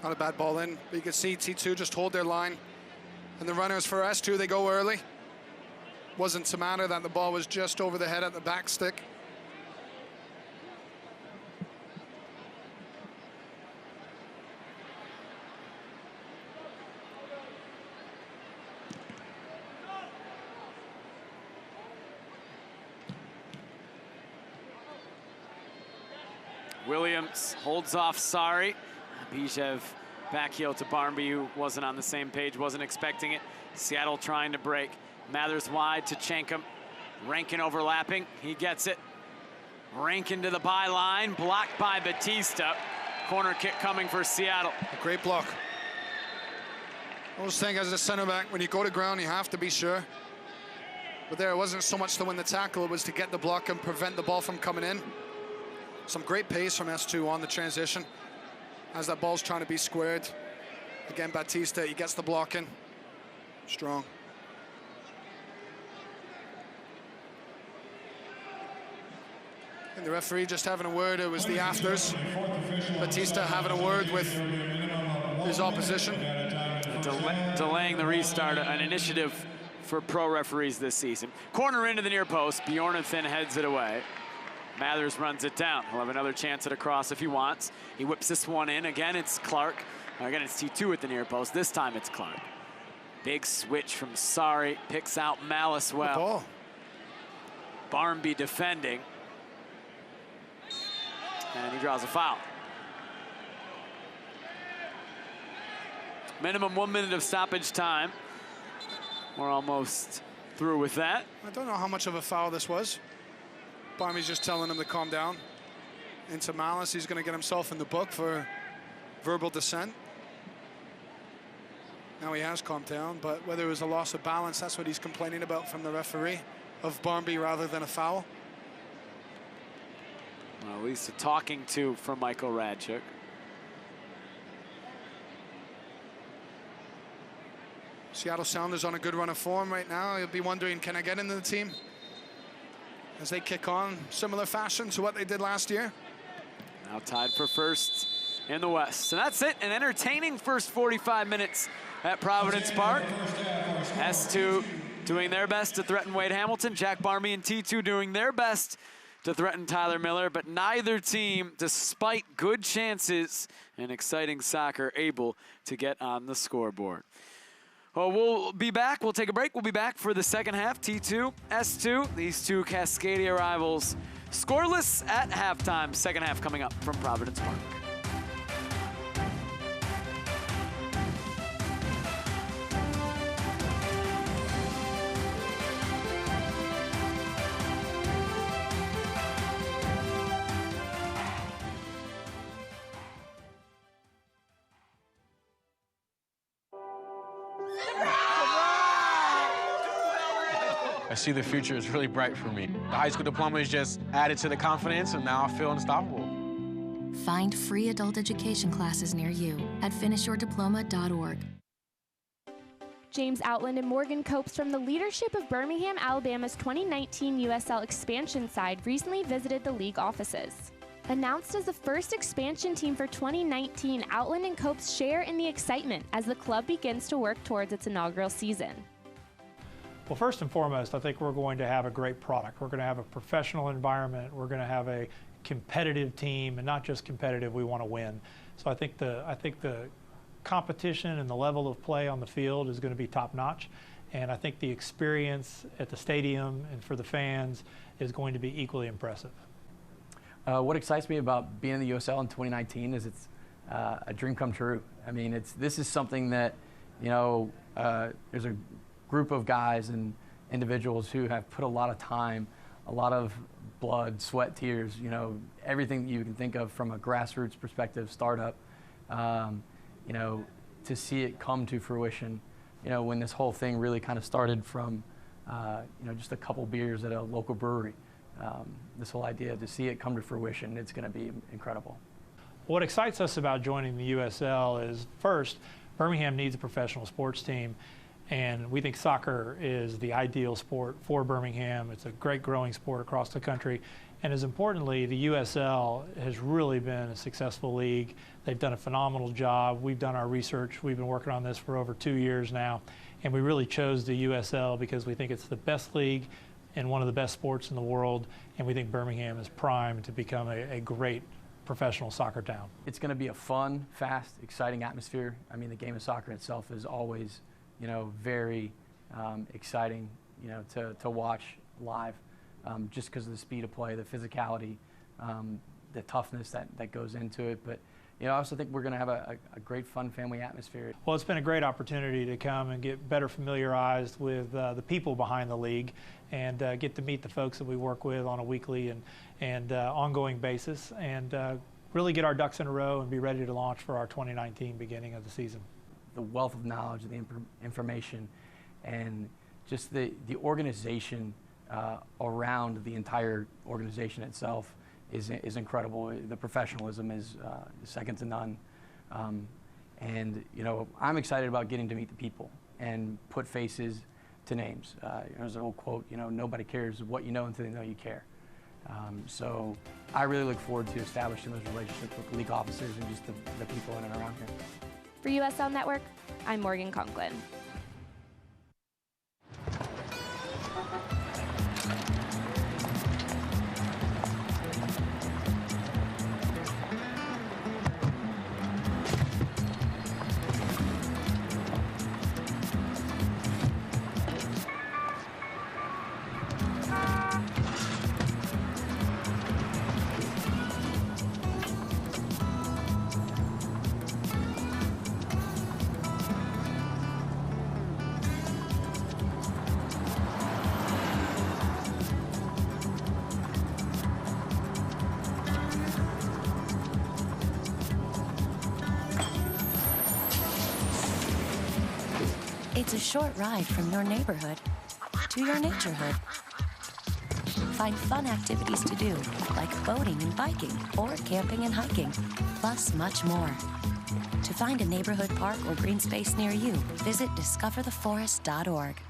Not a bad ball in, but you can see T2 just hold their line. And the runners for S2, they go early. Wasn't to matter that the ball was just over the head at the back stick. Williams holds off Sari. Bijev back heel to Barmby, who wasn't on the same page, wasn't expecting it. Seattle trying to break. Mathers wide to Chankum. Rankin overlapping, he gets it. Rankin to the byline, blocked by Batista. Corner kick coming for Seattle. A great block. I was saying as a center back, when you go to ground, you have to be sure. But there, it wasn't so much to win the tackle, it was to get the block and prevent the ball from coming in. Some great pace from S2 on the transition. As that ball's trying to be squared. Again, Batista, he gets the block in. Strong. The referee just having a word. It was the afters. Batista having a word with his opposition. Delaying the restart, an initiative for pro referees this season. Corner into the near post. Bjornathan heads it away. Mathers runs it down. He'll have another chance at a cross if he wants. He whips this one in. Again, it's Clark. Again, it's T2 at the near post. This time it's Clark. Big switch from Sari. Picks out Malice well. Barmby defending. And he draws a foul. Minimum 1 minute of stoppage time. We're almost through with that. I don't know how much of a foul this was. Barmby's just telling him to calm down. Into Malice, he's going to get himself in the book for verbal dissent. Now he has calmed down, but whether it was a loss of balance, that's what he's complaining about from the referee, of Barmby rather than a foul. Well, at least a talking to from Michael Radchuk. Seattle Sounders on a good run of form right now. You'll be wondering, can I get into the team? As they kick on, similar fashion to what they did last year. Now tied for first in the West. So that's it, an entertaining first 45 minutes at Providence Park. S2 doing their best to threaten Wade Hamilton. Jack Barmby and T2 doing their best to threaten Tyler Miller, but neither team, despite good chances and exciting soccer, able to get on the scoreboard. Well, we'll be back. We'll take a break. We'll be back for the second half. T2, S2, these two Cascadia rivals scoreless at halftime. Second half coming up from Providence Park. I see the future is really bright for me. The high school diploma is just added to the confidence, and now I feel unstoppable. Find free adult education classes near you at finishyourdiploma.org. James Outland and Morgan Copes from the leadership of Birmingham, Alabama's 2019 USL expansion side recently visited the league offices. Announced as the first expansion team for 2019, Outland and Copes share in the excitement as the club begins to work towards its inaugural season. Well, first and foremost, I think we're going to have a great product. We're going to have a professional environment. We're going to have a competitive team, and not just competitive, we want to win. So I think the competition and the level of play on the field is going to be top-notch, and I think the experience at the stadium and for the fans is going to be equally impressive. What excites me about being in the USL in 2019 is it's a dream come true. I mean, this is something that, you know, there's a group of guys and individuals who have put a lot of time, a lot of blood, sweat, tears, you know, everything you can think of from a grassroots perspective, startup, you know, to see it come to fruition, you know, when this whole thing really kind of started from, you know, just a couple beers at a local brewery. This whole idea, to see it come to fruition, it's going to be incredible. What excites us about joining the USL is, first, Birmingham needs a professional sports team. And we think soccer is the ideal sport for Birmingham. It's a great growing sport across the country. And as importantly, the USL has really been a successful league. They've done a phenomenal job. We've done our research. We've been working on this for over 2 years now. And we really chose the USL because we think it's the best league and one of the best sports in the world. And we think Birmingham is primed to become a great professional soccer town. It's going to be a fun, fast, exciting atmosphere. I mean, the game of soccer itself is always, you know, very exciting, you know, to watch live, just because of the speed of play, the physicality, the toughness that goes into it. But, you know, I also think we're going to have a great, fun family atmosphere. Well, it's been a great opportunity to come and get better familiarized with the people behind the league and get to meet the folks that we work with on a weekly and ongoing basis, and really get our ducks in a row and be ready to launch for our 2019 beginning of the season. The wealth of knowledge, the information, and just the organization around the entire organization itself is incredible. The professionalism is second to none. And, you know, I'm excited about getting to meet the people and put faces to names. There's an old quote, you know, nobody cares what you know until they know you care. So I really look forward to establishing those relationships with the league officers and just the people in and around here. For USL Network, I'm Morgan Conklin. It's a short ride from your neighborhood to your naturehood. Find fun activities to do, like boating and biking, or camping and hiking, plus much more. To find a neighborhood park or green space near you, visit discovertheforest.org.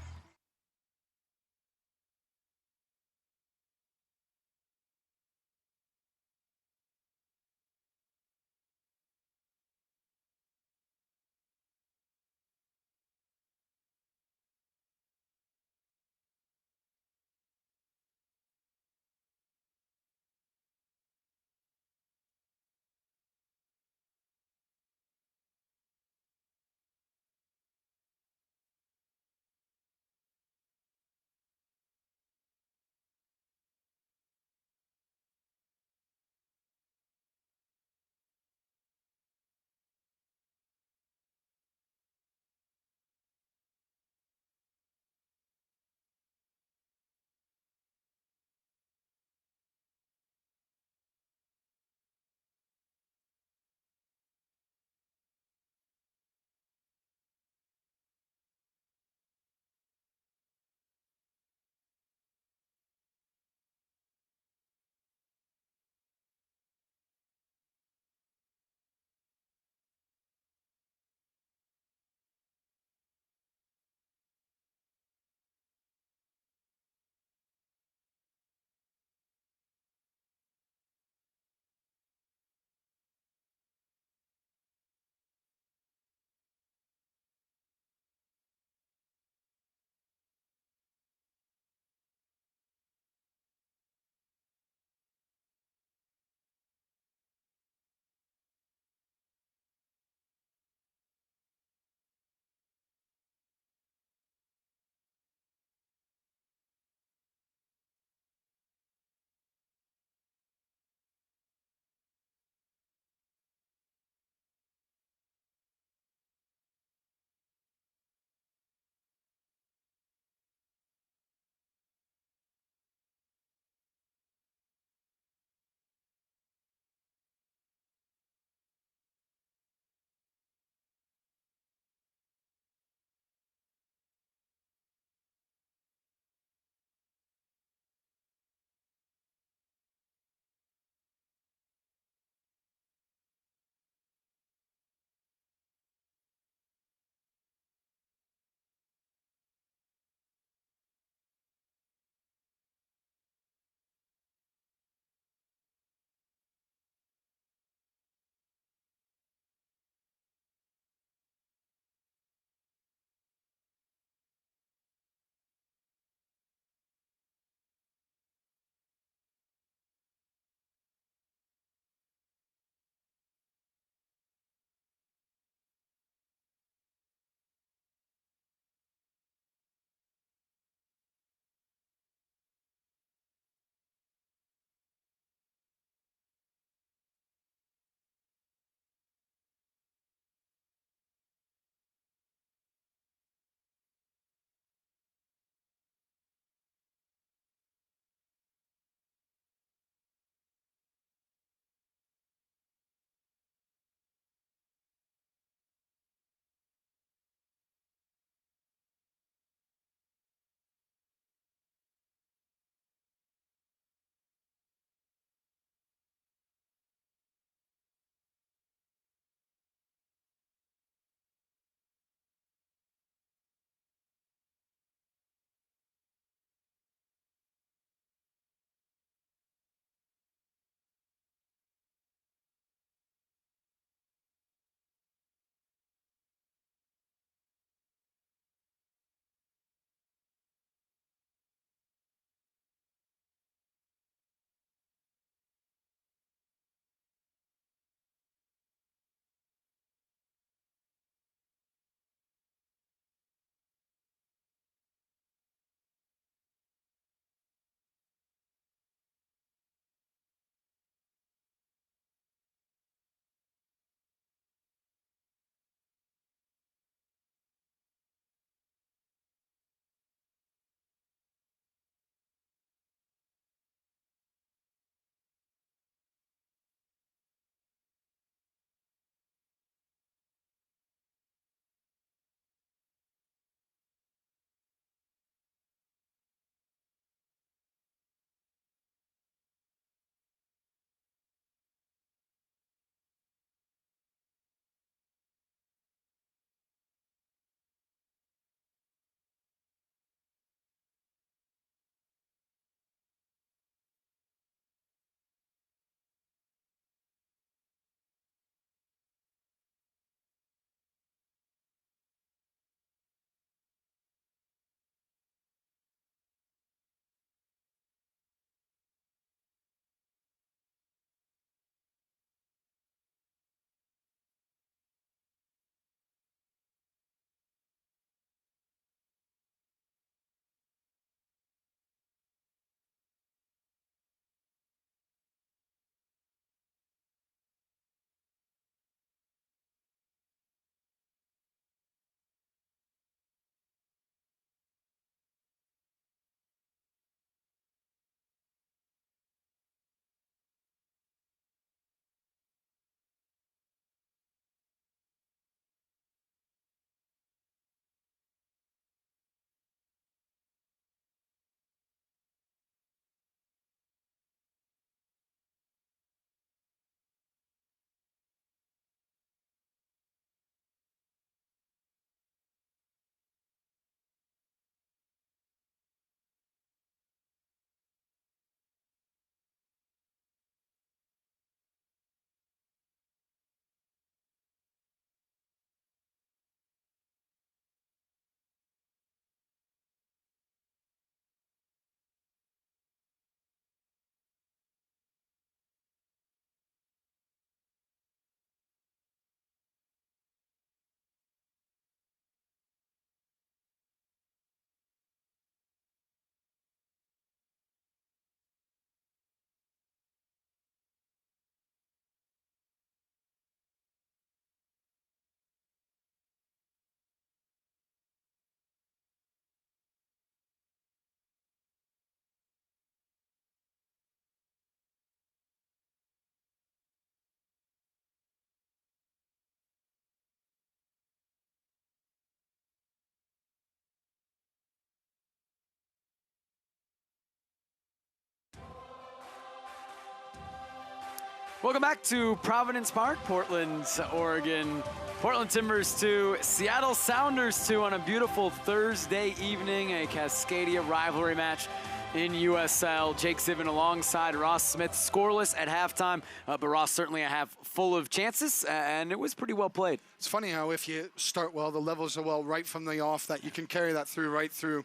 Welcome back to Providence Park, Portland, Oregon. Portland Timbers 2, Seattle Sounders 2 on a beautiful Thursday evening, a Cascadia rivalry match in USL. Jake Zivin alongside Ross Smith, scoreless at halftime, but Ross certainly a half full of chances, and it was pretty well played. It's funny how if you start well, the levels are well right from the off, that you can carry that through right through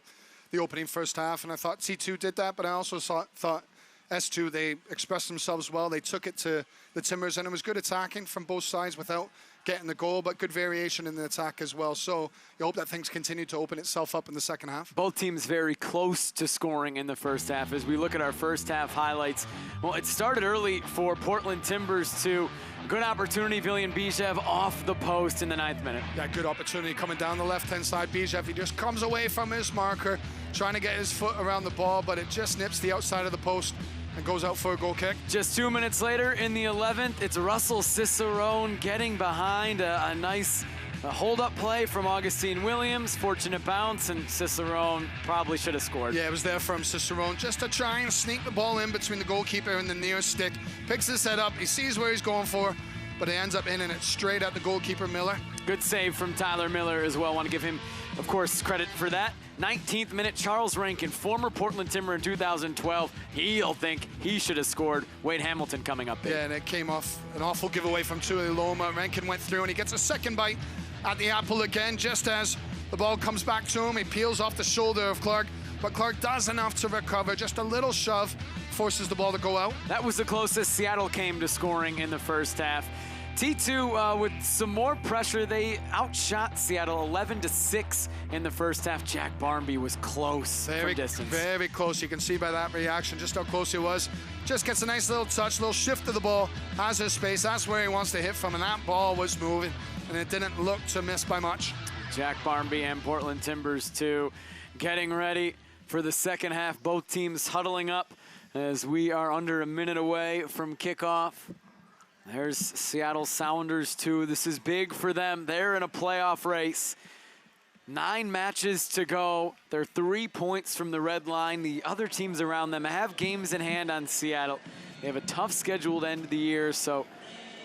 the opening first half, and I thought T2 did that, but I also thought S2, they expressed themselves well. They took it to the Timbers, and it was good attacking from both sides without getting the goal, but good variation in the attack as well. So you hope that things continue to open itself up in the second half. Both teams very close to scoring in the first half. As we look at our first half highlights, well, it started early for Portland Timbers 2. Good opportunity, Villian Bijev off the post in the 9th minute. Yeah, good opportunity coming down the left-hand side. Bijev, he just comes away from his marker, trying to get his foot around the ball, but it just nips the outside of the post and goes out for a goal kick. Just 2 minutes later in the 11th, it's Russell Cicerone getting behind a nice hold-up play from Augustine Williams. Fortunate bounce, and Cicerone probably should have scored. Yeah, it was there from Cicerone just to try and sneak the ball in between the goalkeeper and the nearest stick. Picks his head up, he sees where he's going for, but he ends up in it straight at the goalkeeper, Miller. Good save from Tyler Miller as well. Want to give him, of course, credit for that. 19th minute, Charles Rankin, former Portland Timber in 2012. He'll think he should have scored. Wade Hamilton coming up big. Yeah, and it came off an awful giveaway from Tui Loma. Rankin went through, and he gets a second bite at the apple again, just as the ball comes back to him. He peels off the shoulder of Clark, but Clark does enough to recover. Just a little shove forces the ball to go out. That was the closest Seattle came to scoring in the first half. T2 with some more pressure, they outshot Seattle 11-6 in the first half. Jack Barmby was close from distance. Very close. You can see by that reaction just how close he was. Just gets a nice little touch, little shift of the ball, has his space. That's where he wants to hit from, and that ball was moving, and it didn't look to miss by much. Jack Barmby and Portland Timbers 2 getting ready for the second half. Both teams huddling up as we are under a minute away from kickoff. There's Seattle Sounders 2. This is big for them. They're in a playoff race. 9 matches to go. They're 3 points from the red line. The other teams around them have games in hand on Seattle. They have a tough schedule to end the year, so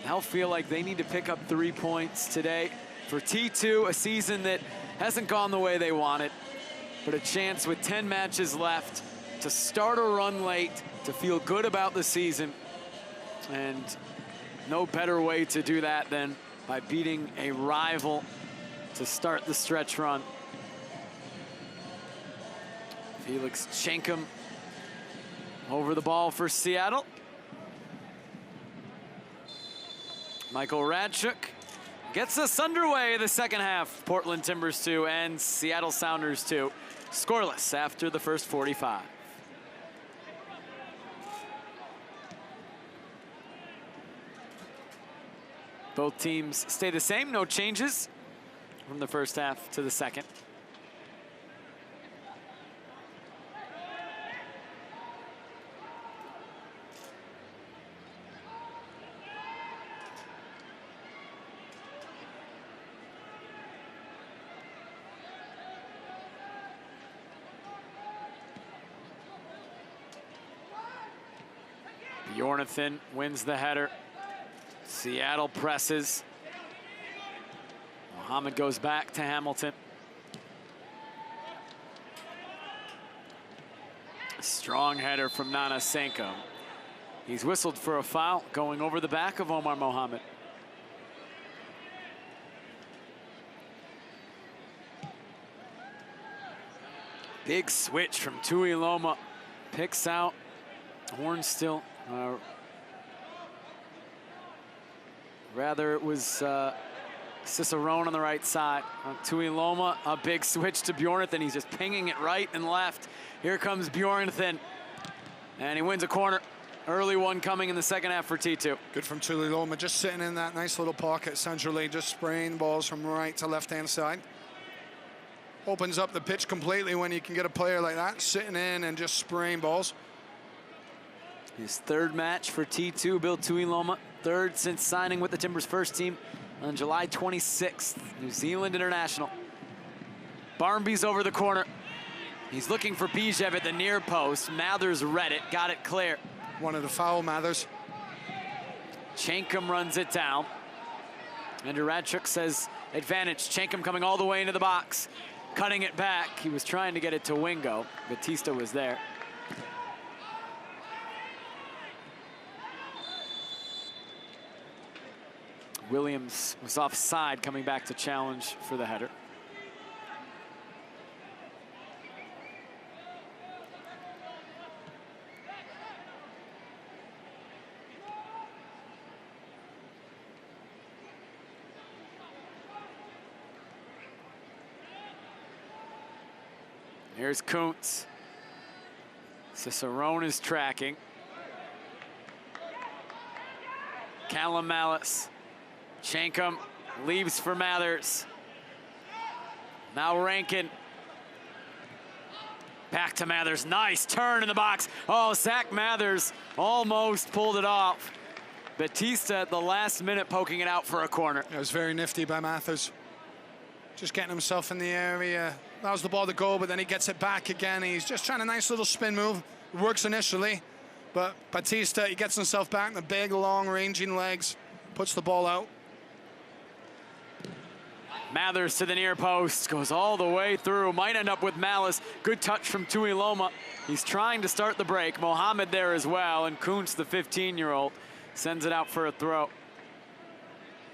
they'll feel like they need to pick up 3 points today. For T2, a season that hasn't gone the way they wanted, but a chance with 10 matches left to start a run late, to feel good about the season, and no better way to do that than by beating a rival to start the stretch run. Felix Schenkum over the ball for Seattle. Michael Radchuk gets us underway the second half. Portland Timbers 2 and Seattle Sounders 2. Scoreless after the first 45. Both teams stay the same, no changes from the first half to the second. Bjornathan wins the header. Seattle presses. Mohammed goes back to Hamilton. Strong header from Nana Senko. He's whistled for a foul going over the back of Omar Mohammed. Big switch from Tui Loma. Picks out Hornstill. Rather, it was Cicerone on the right side. Tui Loma, a big switch to Bjornathan. He's just pinging it right and left. Here comes Bjornathan, and he wins a corner. Early one coming in the second half for T2. Good from Tui Loma, just sitting in that nice little pocket centrally, just spraying balls from right to left-hand side. Opens up the pitch completely when you can get a player like that sitting in and just spraying balls. His third match for T2, Bill Tui Loma. Third since signing with the Timbers first team on July 26th, New Zealand International. Barmby's over the corner. He's looking for Bijev at the near post. Mathers read it, got it clear. One of the foul, Mathers. Chankum runs it down. Andrew Radchuk says advantage. Chankum coming all the way into the box, cutting it back. He was trying to get it to Wingo. Batista was there. Williams was offside, coming back to challenge for the header. Here's Kuntz. Cicerone is tracking. Callum Malice. Chankum leaves for Mathers. Now Rankin. Back to Mathers. Nice turn in the box. Oh, Zach Mathers almost pulled it off. Batista at the last minute poking it out for a corner. It was very nifty by Mathers. Just getting himself in the area. Allows the ball to go, but then he gets it back again. He's just trying a nice little spin move. It works initially, but Batista, he gets himself back in the big, long, ranging legs. Puts the ball out. Mathers to the near post, goes all the way through, might end up with Malice. Good touch from Tuiloma. He's trying to start the break. Mohamed there as well, and Kuntz, the 15-year-old, sends it out for a throw.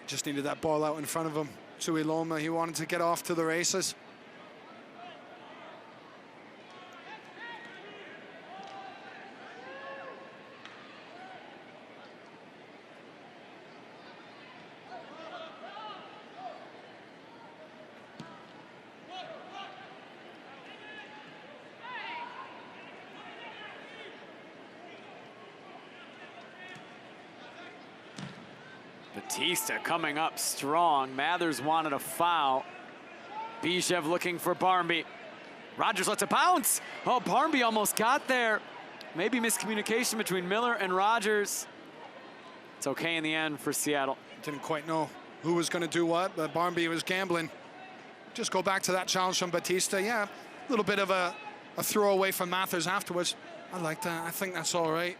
Just needed that ball out in front of him. Tuiloma, he wanted to get off to the races. Batista coming up strong. Mathers wanted a foul. Bijev looking for Barmby. Rogers lets it bounce. Oh, Barmby almost got there. Maybe miscommunication between Miller and Rogers. It's okay in the end for Seattle. Didn't quite know who was going to do what, but Barmby was gambling. Just go back to that challenge from Batista. Yeah, a little bit of a throwaway from Mathers afterwards. I like that. I think that's all right.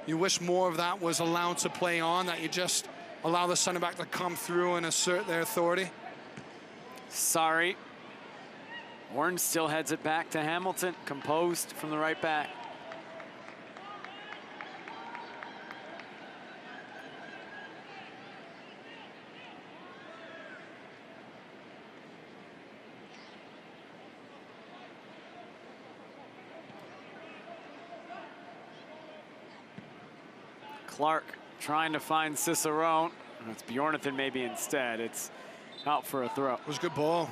You wish more of that was allowed to play on, that you just allow the center back to come through and assert their authority. Sorry. Warren still heads it back to Hamilton, composed from the right back. Clark trying to find Cicerone. It's Bjornathan maybe instead. It's out for a throw. It was a good ball.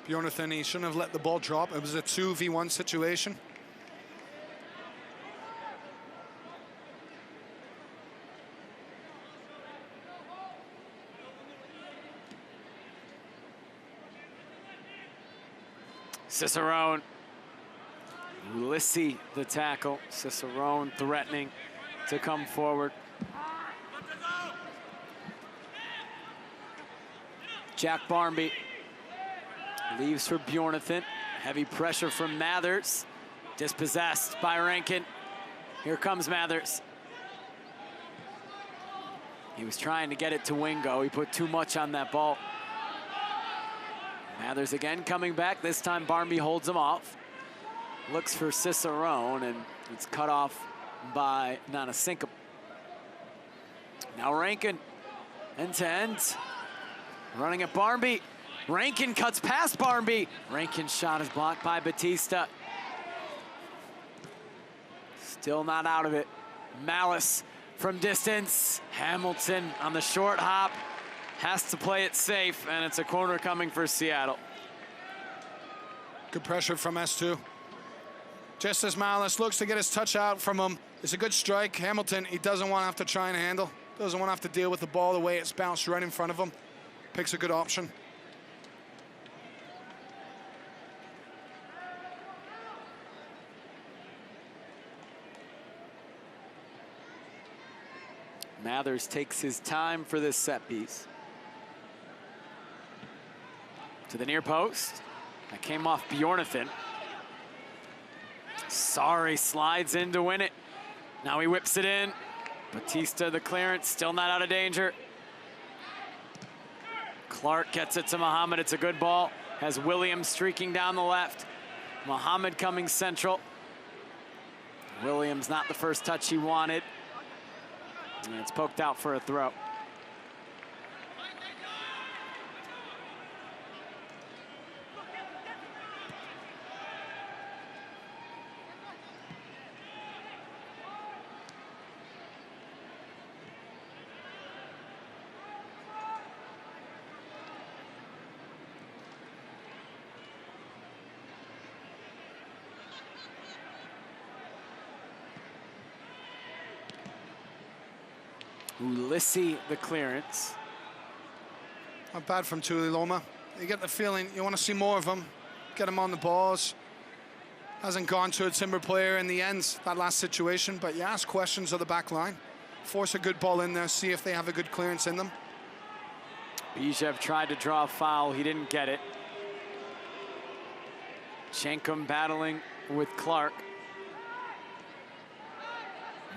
Bjornathan, he shouldn't have let the ball drop. It was a 2v1 situation. Cicerone. Ulysses the tackle. Cicerone threatening to come forward. Jack Barmby leaves for Bjornathan. Heavy pressure from Mathers. Dispossessed by Rankin. Here comes Mathers. He was trying to get it to Wingo. He put too much on that ball. Mathers again coming back. This time Barmby holds him off. Looks for Cicerone, and it's cut off by Nanasinkum. Now Rankin, end to end. Running at Barmby. Rankin cuts past Barmby. Rankin's shot is blocked by Batista. Still not out of it. Malice from distance. Hamilton on the short hop. Has to play it safe, and it's a corner coming for Seattle. Good pressure from S2. Just as Malice looks to get his touch out from him. It's a good strike. Hamilton, he doesn't want to have to try and handle. Doesn't want to have to deal with the ball the way it's bounced right in front of him. Picks a good option. Mathers takes his time for this set piece. To the near post. That came off Bjornathan. Sorry slides in to win it. Now he whips it in. Batista, the clearance, still not out of danger. Clark gets it to Muhammad. It's a good ball. Has Williams streaking down the left. Muhammad coming central. Williams not the first touch he wanted. And it's poked out for a throw. Ulysses the clearance. Not bad from Tuiloma. You get the feeling you want to see more of him. Get him on the balls. Hasn't gone to a Timber player in the end, that last situation, but you ask questions of the back line. Force a good ball in there, see if they have a good clearance in them. Bijev tried to draw a foul, he didn't get it. Schenkum battling with Clark.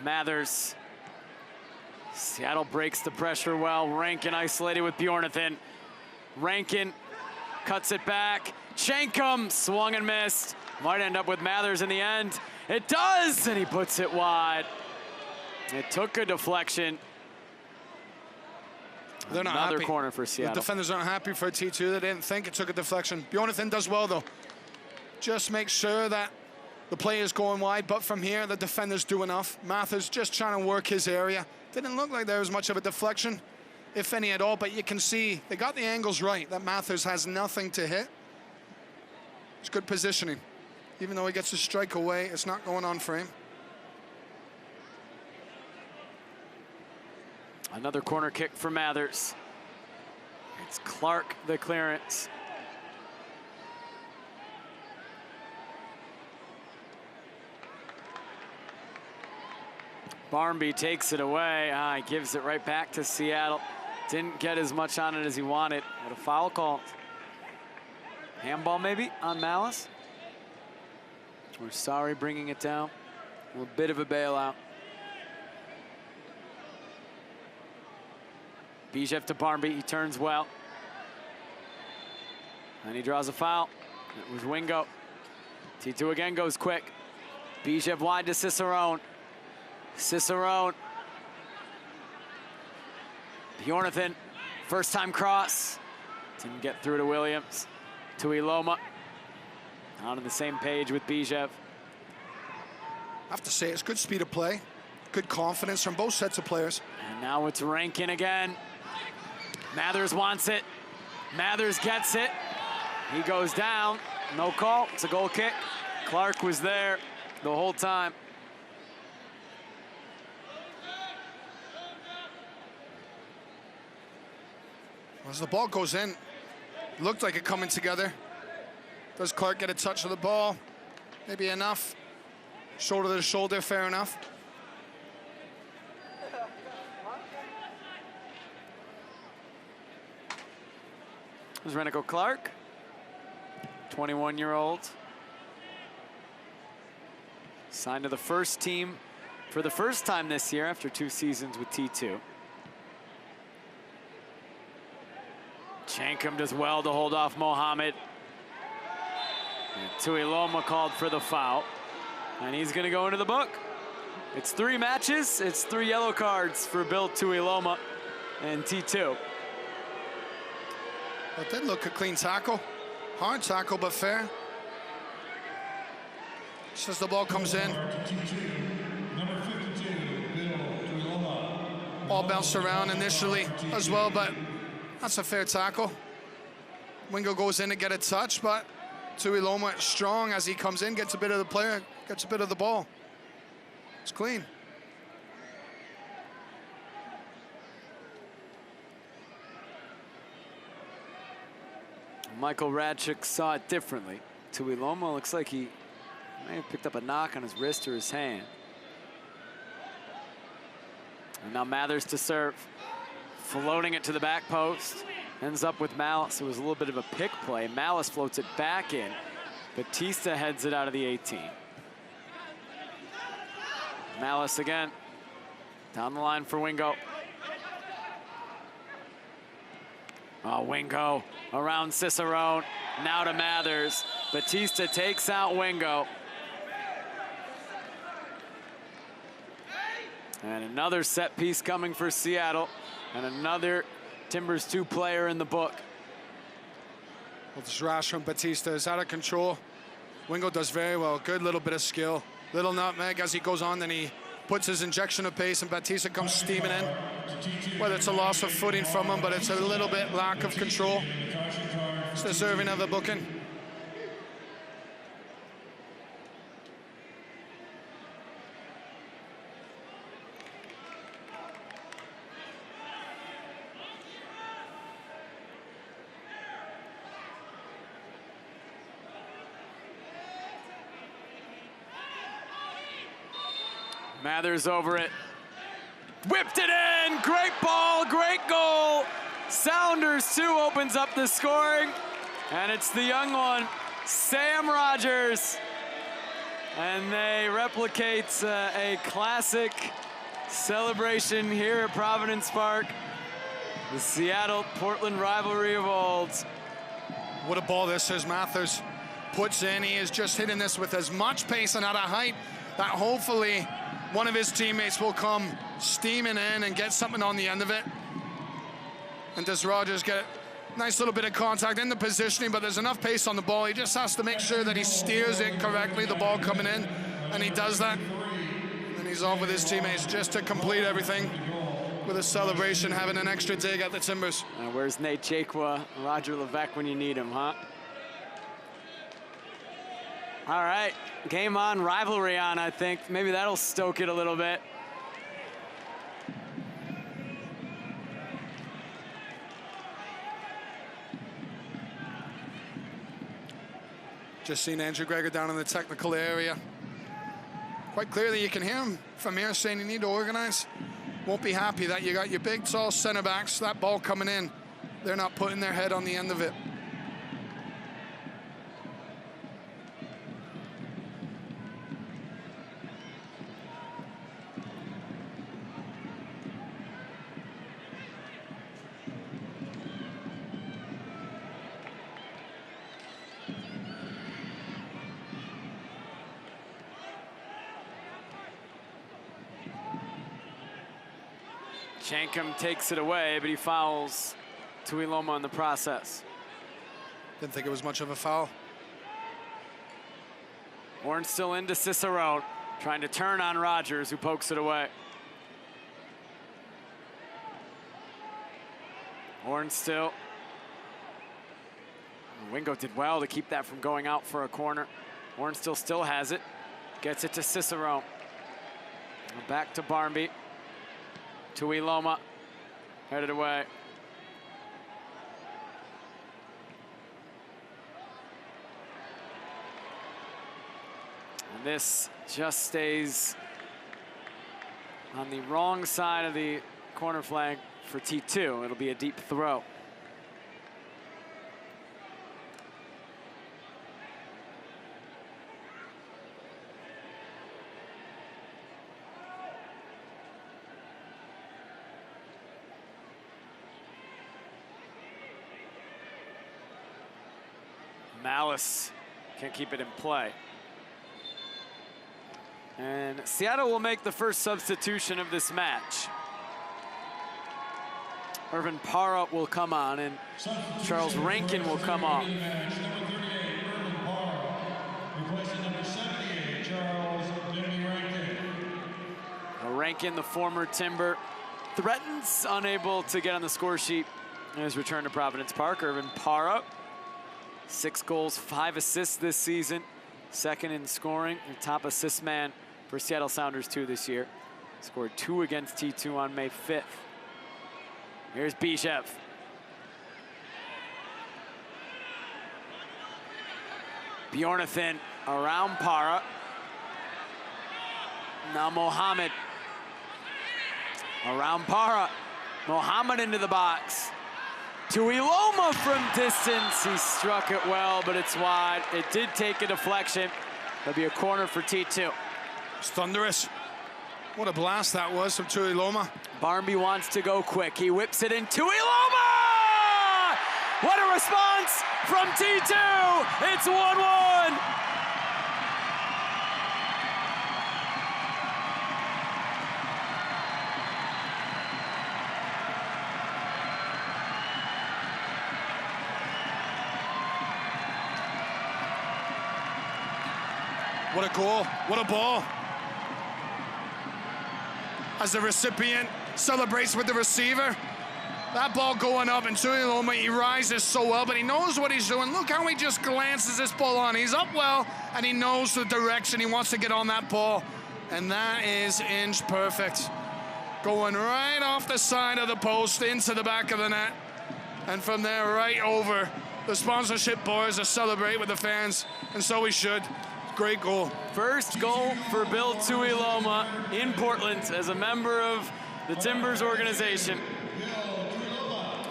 Mathers. Seattle breaks the pressure well. Rankin isolated with Bjornathan. Rankin cuts it back. Schenkum swung and missed. Might end up with Mathers in the end. It does, and he puts it wide. It took a deflection. They're not Another happy. corner for Seattle. The defenders aren't happy for a T2. They didn't think it took a deflection. Bjornathan does well, though. Just make sure that the play is going wide, but from here, the defenders do enough. Mathers just trying to work his area. Didn't look like there was much of a deflection, if any at all, but you can see they got the angles right, that Mathers has nothing to hit. It's good positioning. Even though he gets a strike away, it's not going on for him. Another corner kick for Mathers. It's Clark, the clearance. Barmby takes it away. He gives it right back to Seattle. Didn't get as much on it as he wanted. Had a foul call. Handball maybe on Malice. We're sorry bringing it down. A little bit of a bailout. Bijev to Barmby, he turns well. And he draws a foul. It was Wingo. T2 again goes quick. Bijev wide to Cicerone. Cicerone. Bjornathan, first time cross. Didn't get through to Williams. Tuiloma. Not on the same page with Bijev. I have to say, it's good speed of play. Good confidence from both sets of players. And now it's Rankin again. Mathers wants it. Mathers gets it. He goes down. No call. It's a goal kick. Clark was there the whole time. As the ball goes in, looked like it coming together. Does Clark get a touch of the ball? Maybe enough. Shoulder to shoulder, fair enough. There's Renico Clark, 21-year-old. Signed to the first team for the first time this year after 2 seasons with T2. Schenkum does well to hold off Mohammed. And Tuiloma called for the foul. And he's going to go into the book. It's 3 matches. It's 3 yellow cards for Bill Tuiloma and T2. It did look a clean tackle. Hard tackle, but fair. Just as the ball comes in. Ball bounced around initially as well, but that's a fair tackle. Wingo goes in to get a touch, but Tuiloma strong as he comes in, gets a bit of the player, gets a bit of the ball. It's clean. Michael Radchik saw it differently. Tuiloma looks like he may have picked up a knock on his wrist or his hand. And now Mathers to serve. Floating it to the back post. Ends up with Malice. It was a little bit of a pick play. Malice floats it back in. Batista heads it out of the 18. Malice again. Down the line for Wingo. Oh, Wingo around Cicerone. Now to Mathers. Batista takes out Wingo. And another set piece coming for Seattle. And another Timbers 2 player in the book. Well, this rash from Batista is out of control. Wingo does very well. Good little bit of skill. Little nutmeg as he goes on, then he puts his injection of pace, and Batista comes steaming in. Whether it's a loss of footing from him, but it's a little bit lack of control. It's deserving of a booking. Mathers over it. Whipped it in! Great ball, great goal! Sounders 2 opens up the scoring. And it's the young one, Sam Rogers. And they replicate a classic celebration here at Providence Park. The Seattle-Portland rivalry of old. What a ball this is. Mathers puts in. He is just hitting this with as much pace and at a height that hopefully one of his teammates will come steaming in and get something on the end of it. And does Rogers get a nice little bit of contact in the positioning, but there's enough pace on the ball. He just has to make sure that he steers it correctly, the ball coming in, and he does that. And he's off with his teammates just to complete everything with a celebration, having an extra dig at the Timbers. Where's Nate Jakwa, Roger Levesque when you need him, huh? All right, game on, rivalry on, I think. Maybe that'll stoke it a little bit. Just seen Andrew Greger down in the technical area. Quite clearly you can hear him from here saying you need to organize. Won't be happy that you got your big, tall center backs, that ball coming in. They're not putting their head on the end of it. Shankum takes it away, but he fouls Tuiloma in the process. Didn't think it was much of a foul. Warren still into Cicerone, trying to turn on Rogers, who pokes it away. Warren still. Wingo did well to keep that from going out for a corner. Warren still has it. Gets it to Cicerone. Back to Barmby. Tuiloma headed away. And this just stays on the wrong side of the corner flag for T2. It'll be a deep throw. Malice can't keep it in play. And Seattle will make the first substitution of this match. Irvin Parra will come on and Charles Rankin will come off. Rankin, the former Timber, threatens, unable to get on the score sheet in his return to Providence Park. Irvin Parra, 6 goals, 5 assists this season. Second in scoring, the top assist man for Seattle Sounders 2 this year. Scored 2 against T2 on May 5th. Here's Bichev. Bjornathan around Parra. Now Mohammed. Around Parra. Mohammed into the box. Tuiloma from distance. He struck it well, but it's wide. It did take a deflection. There'll be a corner for T2. It's thunderous. What a blast that was from Tuiloma. Barmby wants to go quick. He whips it in Tuiloma! What a response from T2! It's 1-1! What a goal, what a ball. As the recipient celebrates with the receiver. That ball going up, and Tuiloma, he rises so well, but he knows what he's doing. Look how he just glances this ball on. He's up well, and he knows the direction he wants to get on that ball. And that is inch perfect. Going right off the side of the post into the back of the net. And from there, right over. The sponsorship boys to celebrate with the fans, and so we should. Great goal. First goal for Bill Tuiloma in Portland as a member of the Timbers organization.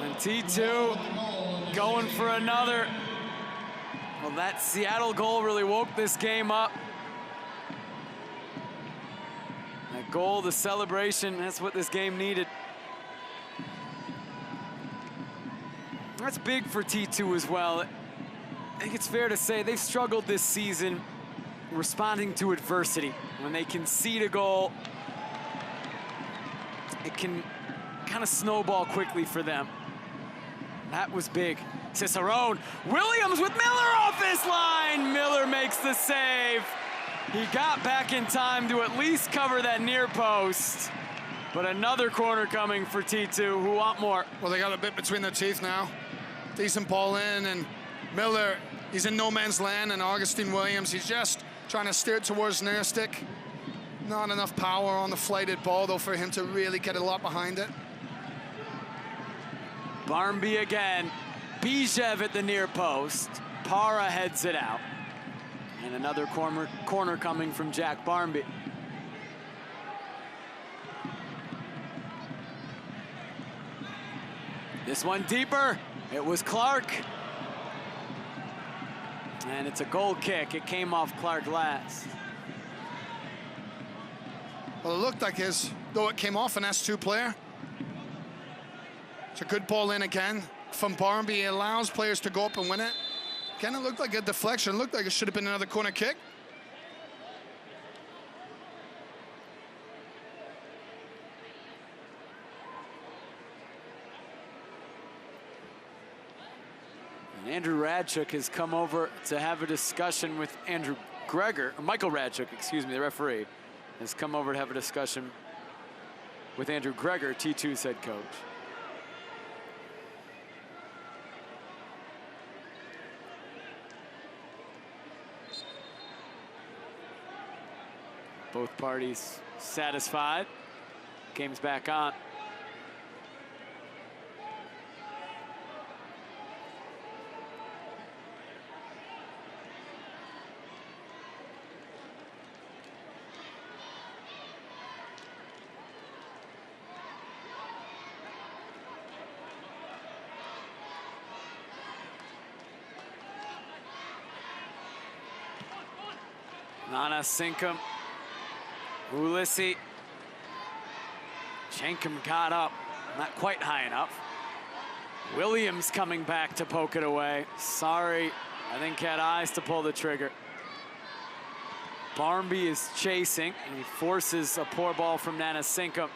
And T2 going for another. Well, that Seattle goal really woke this game up. That goal, the celebration, that's what this game needed. That's big for T2 as well. I think it's fair to say they've struggled this season responding to adversity. When they concede a goal, it can kind of snowball quickly for them. That was big. Cicerone, Williams with Miller off this line. Miller makes the save. He got back in time to at least cover that near post. But another corner coming for T2, who want more. Well, they got a bit between their teeth now. Decent ball in, and Miller, he's in no man's land, and Augustine Williams, he's just trying to steer it towards near stick. Not enough power on the flighted ball, though, for him to really get a lot behind it. Barmby again. Bijev at the near post. Para heads it out. And another corner coming from Jack Barmby. This one deeper. It was Clark. And it's a goal kick. It came off Clark last. Well, it looked like though it came off an S2 player. It's a good ball in again from Barmby. It allows players to go up and win it. Again, it looked like a deflection. It looked like it should have been another corner kick. And Andrew Radchuk has come over to have a discussion with Andrew Greger, or Michael Radchuk, excuse me, the referee, has come over to have a discussion with Andrew Greger, T2's head coach. Both parties satisfied. Game's back on. Nana Sinkum, Ulysses. Schenkum got up, not quite high enough. Williams coming back to poke it away. Sorry, I think had eyes to pull the trigger. Barmby is chasing, and he forces a poor ball from Nana Sinkum.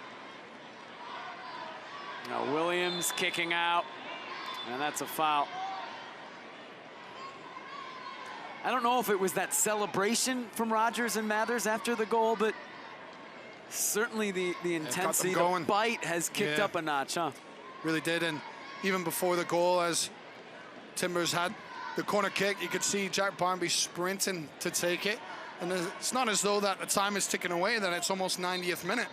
Now Williams kicking out, and that's a foul. I don't know if it was that celebration from Rogers and Mathers after the goal, but certainly the intensity, the bite has kicked up a notch, huh? Really did, and even before the goal, as Timbers had the corner kick, you could see Jack Barmby sprinting to take it. And it's not as though that the time is ticking away, that it's almost 90th minute.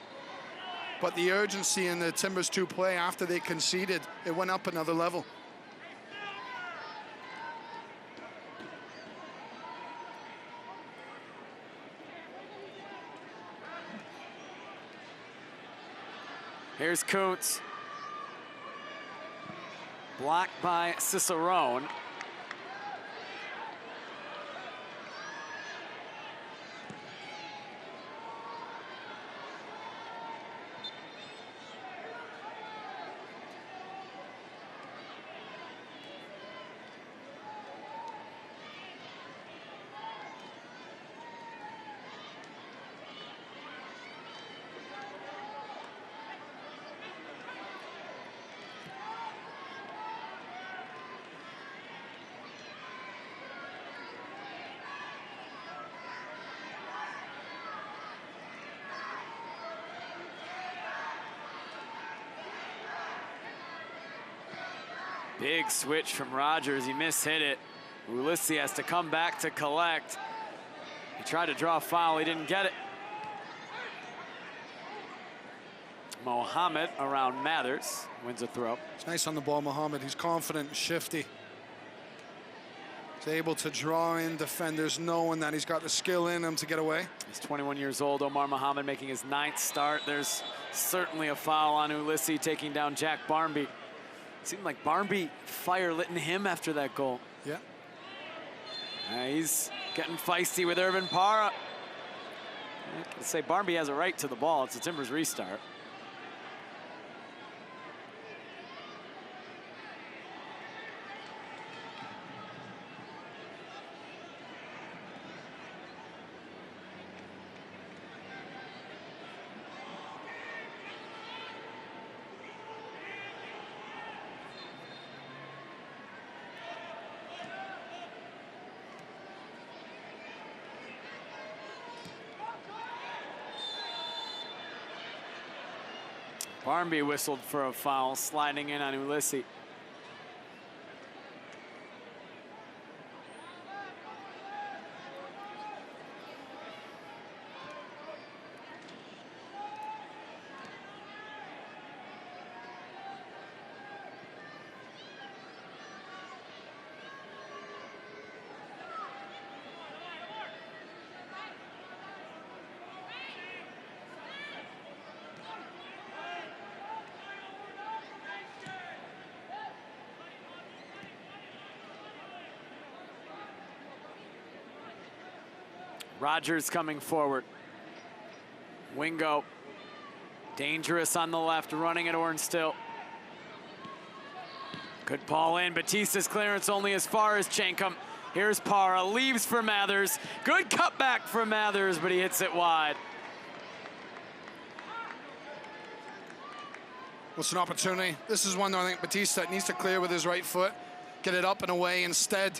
But the urgency in the Timbers 2 play after they conceded, it went up another level. Here's Coates. Blocked by Cicerone. Big switch from Rogers. He mishit it. Ulysses has to come back to collect. He tried to draw a foul. He didn't get it. Mohammed around Mathers wins a throw. It's nice on the ball, Mohammed. He's confident and shifty. He's able to draw in defenders knowing that he's got the skill in him to get away. He's 21 years old. Omar Mohammed making his 9th start. There's certainly a foul on Ulysses taking down Jack Barmby. Seemed like Barmby fire-lit in him after that goal. Yeah. He's getting feisty with Irvin Parra. I can say Barmby has a right to the ball. It's the Timbers restart. Barmby whistled for a foul, sliding in on Ulysses. Rogers coming forward. Wingo, dangerous on the left, running at Ornstill. Good ball in. Batista's clearance only as far as Chankum. Here's Parra, leaves for Mathers. Good cutback for Mathers, but he hits it wide. What's an opportunity? This is one that I think Batista needs to clear with his right foot, get it up and away. Instead,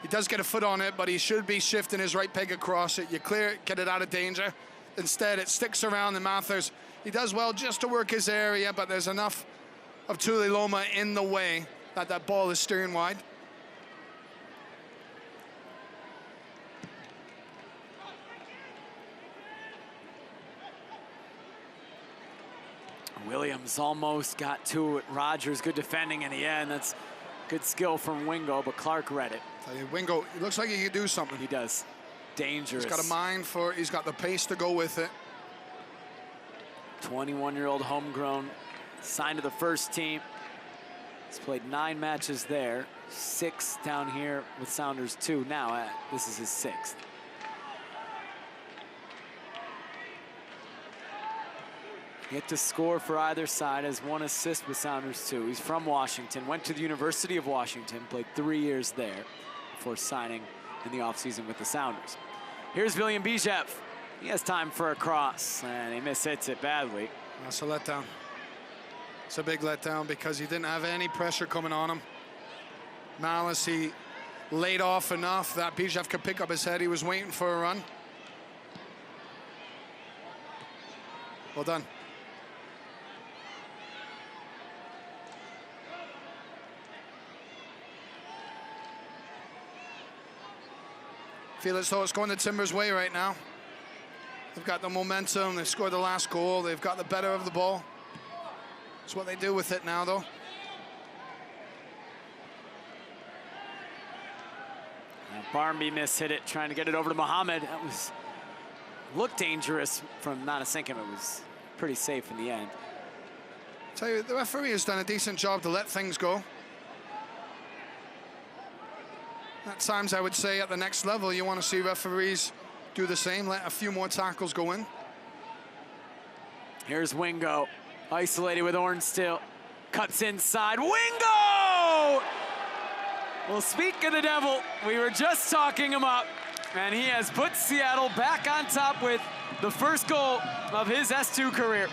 he does get a foot on it, but he should be shifting his right peg across it. You clear it, get it out of danger. Instead, it sticks around and Mathers, he does well just to work his area, but there's enough of Tuli Loma in the way that that ball is steering wide. Williams almost got to it. Rogers, good defending in the end. That's good skill from Wingo, but Clark read it. Wingo, it looks like he can do something. He does. Dangerous. He's got a mind for it. He's got the pace to go with it. 21-year-old homegrown, signed to the first team. He's played 9 matches there, 6 down here with Sounders 2. Now, this is his 6th. Yet to score for either side, has 1 assist with Sounders 2. He's from Washington, went to the University of Washington, played 3 years there before signing in the offseason with the Sounders. Here's William Bijev. He has time for a cross, and he mishits it badly. That's a letdown. It's a big letdown because he didn't have any pressure coming on him. Malice, he laid off enough that Bijev could pick up his head. He was waiting for a run. Well done. Feel as though it's going the Timbers' way right now. They've got the momentum. They've scored the last goal. They've got the better of the ball. That's what they do with it now, though. Barmby mishit it, trying to get it over to Mohammed. That looked dangerous from Nanasinkum. It was pretty safe in the end. Tell you, the referee has done a decent job to let things go. At times, I would say, at the next level, you want to see referees do the same, let a few more tackles go in. Here's Wingo, isolated with Ornstill. Cuts inside, Wingo! Well, speak of the devil, we were just talking him up, and he has put Seattle back on top with the first goal of his S2 career.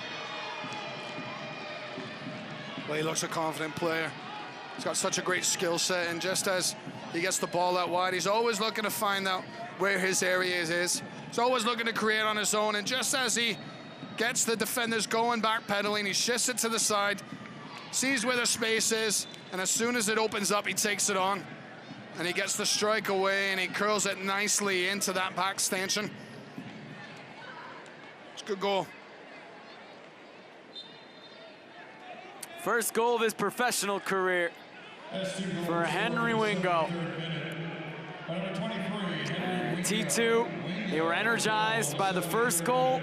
Well, he looks a confident player. He's got such a great skill set, and just as he gets the ball out wide, he's always looking to find out where his area is. He's always looking to create on his own, and just as he gets the defenders going, backpedaling, he shifts it to the side, sees where the space is, and as soon as it opens up, he takes it on. And he gets the strike away, and he curls it nicely into that back stanchion. It's a good goal. First goal of his professional career for Henry Wingo. T2, they were energized by the first goal.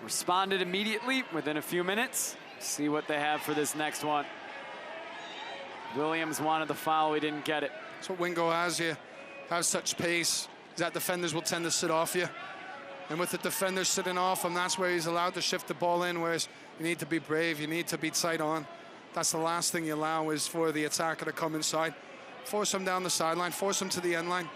Responded immediately within a few minutes. See what they have for this next one. Williams wanted the foul, he didn't get it. That's what Wingo has. You have such pace that defenders will tend to sit off you. And with the defenders sitting off him, that's where he's allowed to shift the ball in, whereas you need to be brave, you need to be tight on. That's the last thing you allow, is for the attacker to come inside. Force him down the sideline, force him to the end line.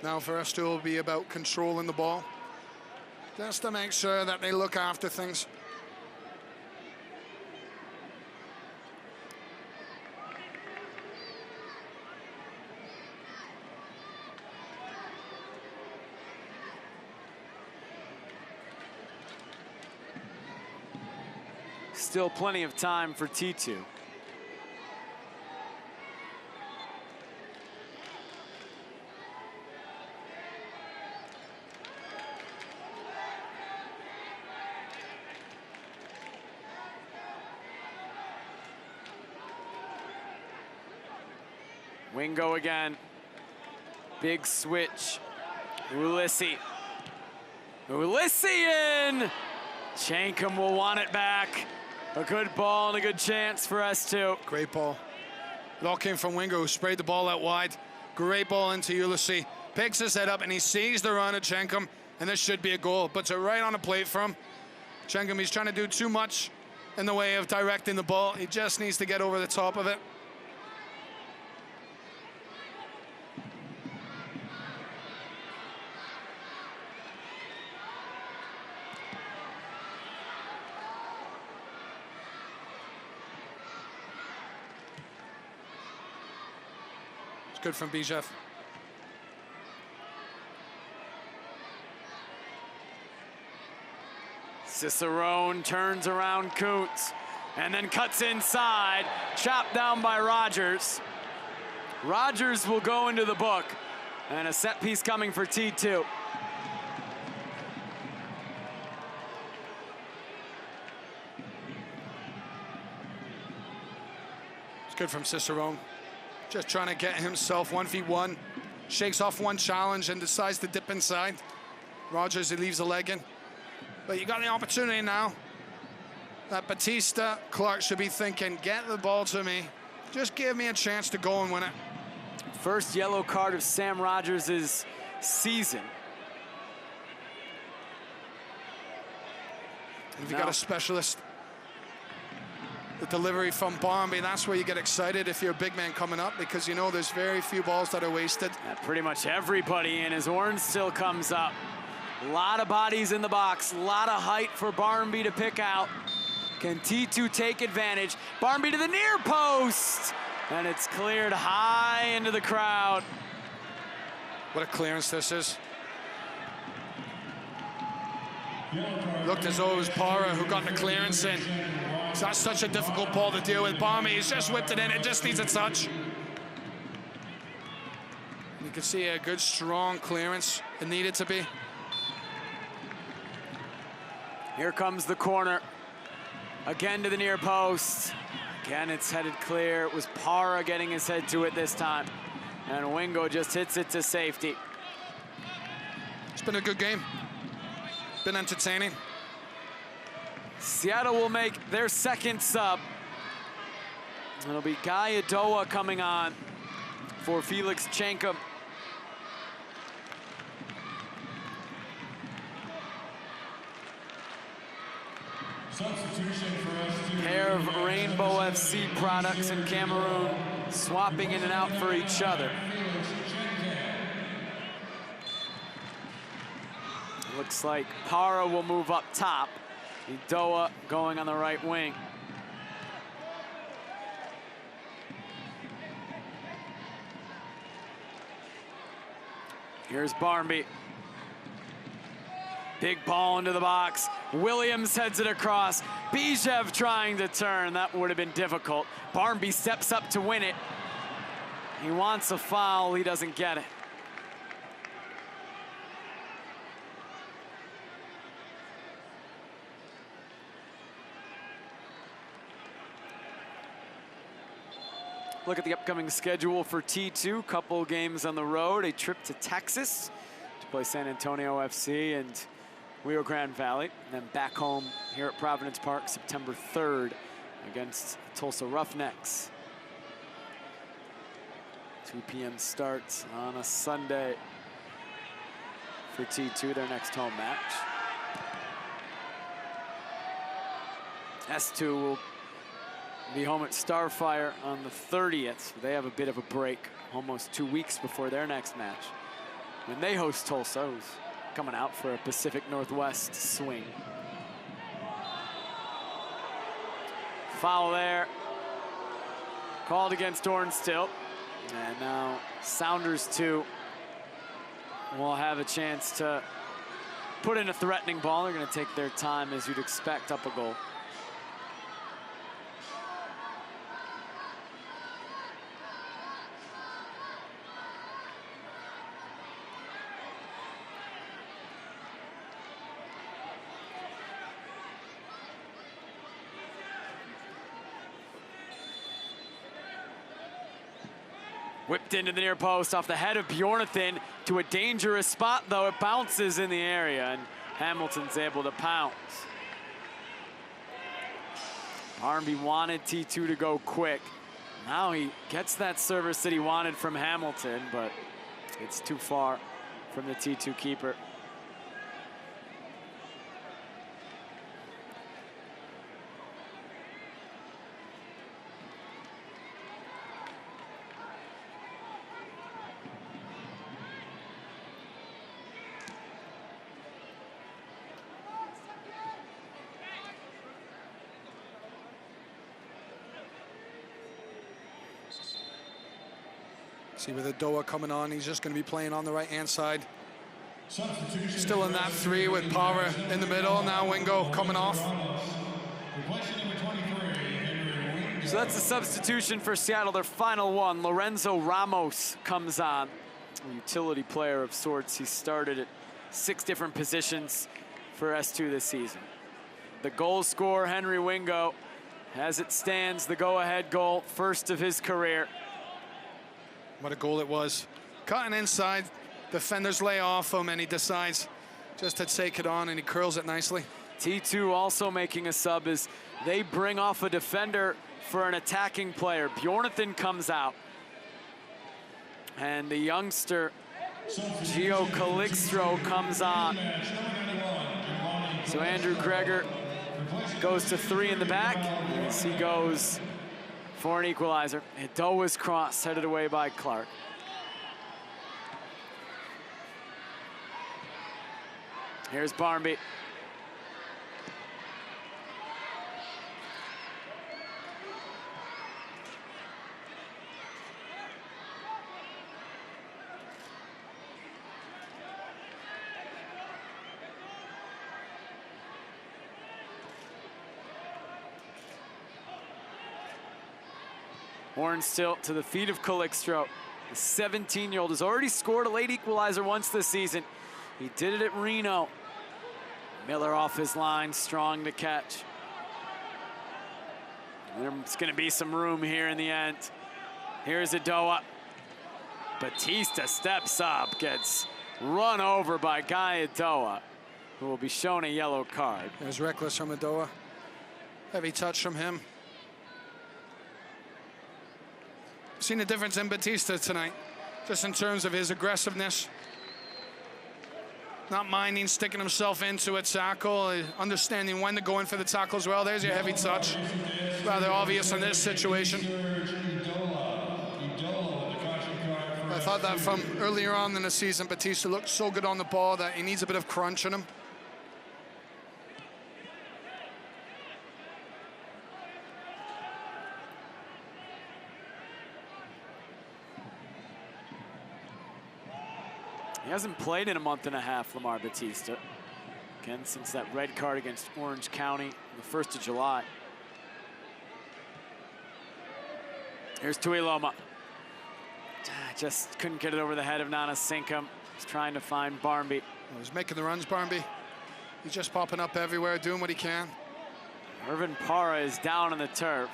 Now for us to, will be about controlling the ball, just to make sure that they look after things. Still plenty of time for T2. Wingo again. Big switch. Ulissi. Ulissi in! Chankum will want it back. A good ball and a good chance for S2. Great ball. It all came from Wingo, who sprayed the ball out wide. Great ball into Ulissi. Picks his head up and he sees the run of Chankum, and this should be a goal. Puts it right on a plate for him. Chankum, he's trying to do too much in the way of directing the ball. He just needs to get over the top of it. Good from Bijev. Cicerone turns around Kuntz and then cuts inside, chopped down by Rogers. Rogers will go into the book, and a set piece coming for T2. It's good from Cicerone. Just trying to get himself 1v1. Shakes off one challenge and decides to dip inside. Rogers, he leaves a leg in. But you got the opportunity now. That Batista, Clark should be thinking, get the ball to me. Just give me a chance to go and win it. First yellow card of Sam Rogers' season. And if you got a specialist, the delivery from Barmby, that's where you get excited if you're a big man coming up, because you know there's very few balls that are wasted. Yeah, pretty much everybody in. His orange still comes up. A lot of bodies in the box, a lot of height for Barmby to pick out. Can T2 take advantage? Barmby to the near post, and it's cleared high into the crowd. What a clearance this is. Looked as though it was Para who got the clearance in. So that's such a difficult ball to deal with. Barmby, he's just whipped it in. It just needs a touch. You can see a good, strong clearance. It needed to be. Here comes the corner. Again to the near post. Again, it's headed clear. It was Para getting his head to it this time. And Wingo just hits it to safety. It's been a good game. Been entertaining. Seattle will make their second sub. It'll be Guy Adoa coming on for Felix Chankum. Pair of Rainbow FC products in Cameroon, swapping in and out for each other. Looks like Para will move up top. Idoa going on the right wing. Here's Barmby. Big ball into the box. Williams heads it across. Bijev trying to turn. That would have been difficult. Barmby steps up to win it. He wants a foul. He doesn't get it. Look at the upcoming schedule for T2. Couple games on the road. A trip to Texas to play San Antonio FC and Rio Grande Valley. And then back home here at Providence Park, September 3rd against Tulsa Roughnecks. 2 p.m. starts on a Sunday for T2, their next home match. S2 will be home at Starfire on the 30th. They have a bit of a break, almost 2 weeks before their next match, when they host Tulsa, who's coming out for a Pacific Northwest swing. Foul there. Called against Ornstill. And now Sounders 2 will have a chance to put in a threatening ball. They're going to take their time, as you'd expect, up a goal. Whipped into the near post off the head of Bjornathan to a dangerous spot, though. It bounces in the area, and Hamilton's able to pounce. Barmby wanted T2 to go quick. Now he gets that service that he wanted from Hamilton, but it's too far from the T2 keeper. See with Adoa coming on, he's just going to be playing on the right-hand side. Still in that 3 with Power in the middle. Now Wingo coming off. So that's a substitution for Seattle, their final one. Lorenzo Ramos comes on, a utility player of sorts. He started at 6 different positions for S2 this season. The goal scorer, Henry Wingo, as it stands, the go-ahead goal, first of his career. What a goal it was. Cutting inside, defenders lay off him, and he decides just to take it on, and he curls it nicely. T2 also making a sub as they bring off a defender for an attacking player. Bjornathan comes out. And the youngster, Gio Calixtro, comes on. So Andrew Greger goes to 3 in the back as he goes for an equalizer. Adoa's cross headed away by Clark. Here's Barmby. Hornstill to the feet of Calixtro. The 17-year-old has already scored a late equalizer once this season. He did it at Reno. Miller off his line, strong to catch. There's going to be some room here in the end. Here's Adoa. Batista steps up, gets run over by Guy Adoa, who will be shown a yellow card. It was reckless from Adoa. Heavy touch from him. Seen the difference in Batista tonight, just in terms of his aggressiveness. Not minding sticking himself into a tackle, understanding when to go in for the tackle as well. There's your heavy touch. Rather obvious in this situation. I thought that from earlier on in the season, Batista looked so good on the ball that he needs a bit of crunch in him. He hasn't played in a month and a half, Lamar Batista. Again, since that red card against Orange County, the 1st of July. Here's Tuiloma. Just couldn't get it over the head of Nana Sinkum. He's trying to find Barmby. Well, he's making the runs, Barmby. He's just popping up everywhere, doing what he can. Irvin Parra is down on the turf.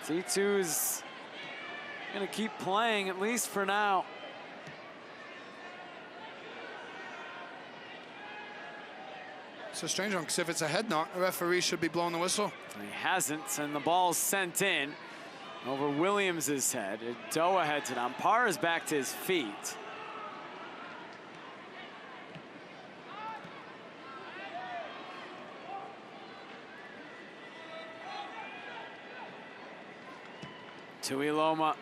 T2's gonna keep playing, at least for now. It's a strange one, because if it's a head knock, the referee should be blowing the whistle. He hasn't, and the ball's sent in over Williams's head. Doa heads it on. Parra's back to his feet. Tuiloma,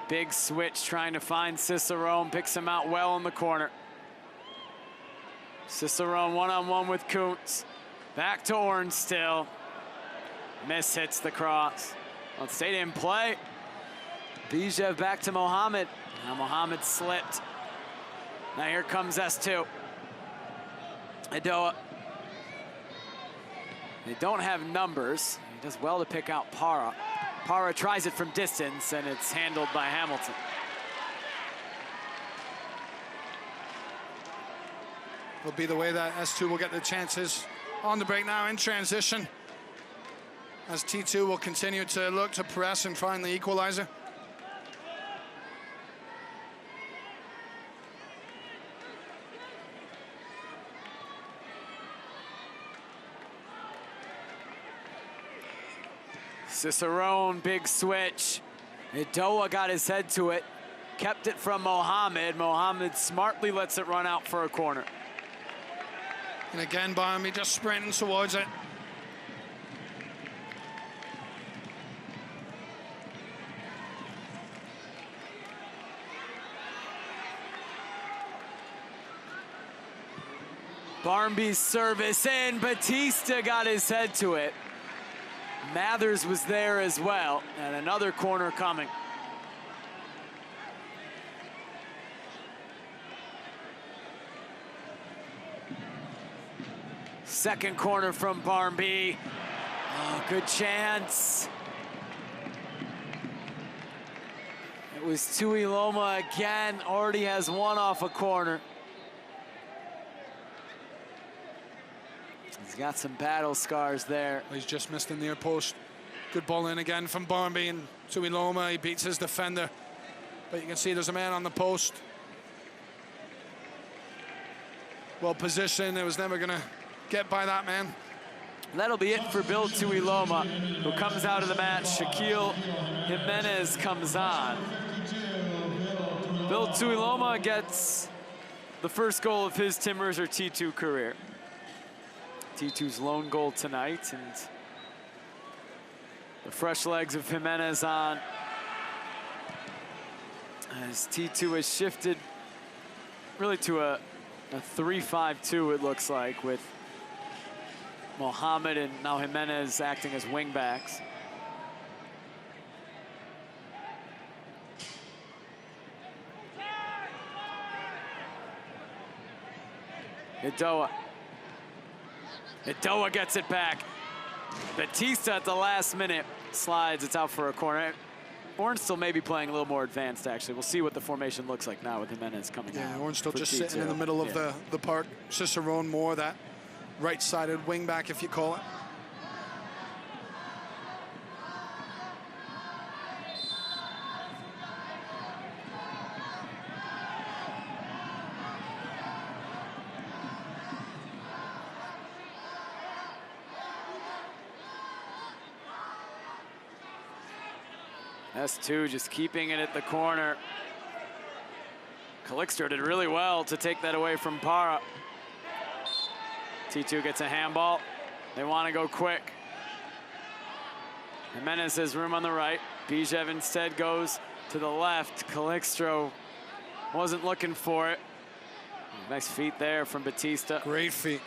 big switch, trying to find Cicerone, picks him out well in the corner. Cicerone one-on-one with Kuntz. Back to Orange still. Miss hits the cross. Well, it stayed in play. Bijev back to Mohammed. Now Mohammed slipped. Now here comes S2. Adoa. They don't have numbers. He does well to pick out Parra. Parra tries it from distance, and it's handled by Hamilton. Will be the way that S2 will get the chances on the break now in transition, as T2 will continue to look to press and find the equalizer. Cicerone, big switch. Idoa got his head to it, kept it from Mohammed. Mohammed smartly lets it run out for a corner. And again, Barmby just sprinting towards it. Barmby's service in. Batista got his head to it. Mathers was there as well, and another corner coming. Second corner from Barmby. Oh, good chance. It was Tuiloma again, already has one off a corner. He's got some battle scars there. He's just missed the near post. Good ball in again from Barmby, and Tuiloma, he beats his defender. But you can see there's a man on the post. Well positioned, it was never gonna get by that man. That'll be it for Bill Tuiloma, who comes out of the match. Shaquille Jimenez comes on. Bill Tuiloma gets the first goal of his Tim Mercer T2 career. T2's lone goal tonight, and the fresh legs of Jimenez on as T2 has shifted really to a 3-5-2, it looks like, with Mohammed and now Jimenez acting as wing backs. Idoa. Idoa gets it back. Batista at the last minute slides. It's out for a corner. Orange still may be playing a little more advanced, actually. We'll see what the formation looks like now with Jimenez coming out. Yeah, Orange still just T2. sitting in the middle of the park. Cicerone more that right-sided wing back, if you call it. S2 just keeping it at the corner. Calixto did really well to take that away from Parra. T2 gets a handball. They want to go quick. Jimenez has room on the right. Bijev instead goes to the left. Calixto wasn't looking for it. Nice feet there from Batista. Great feet.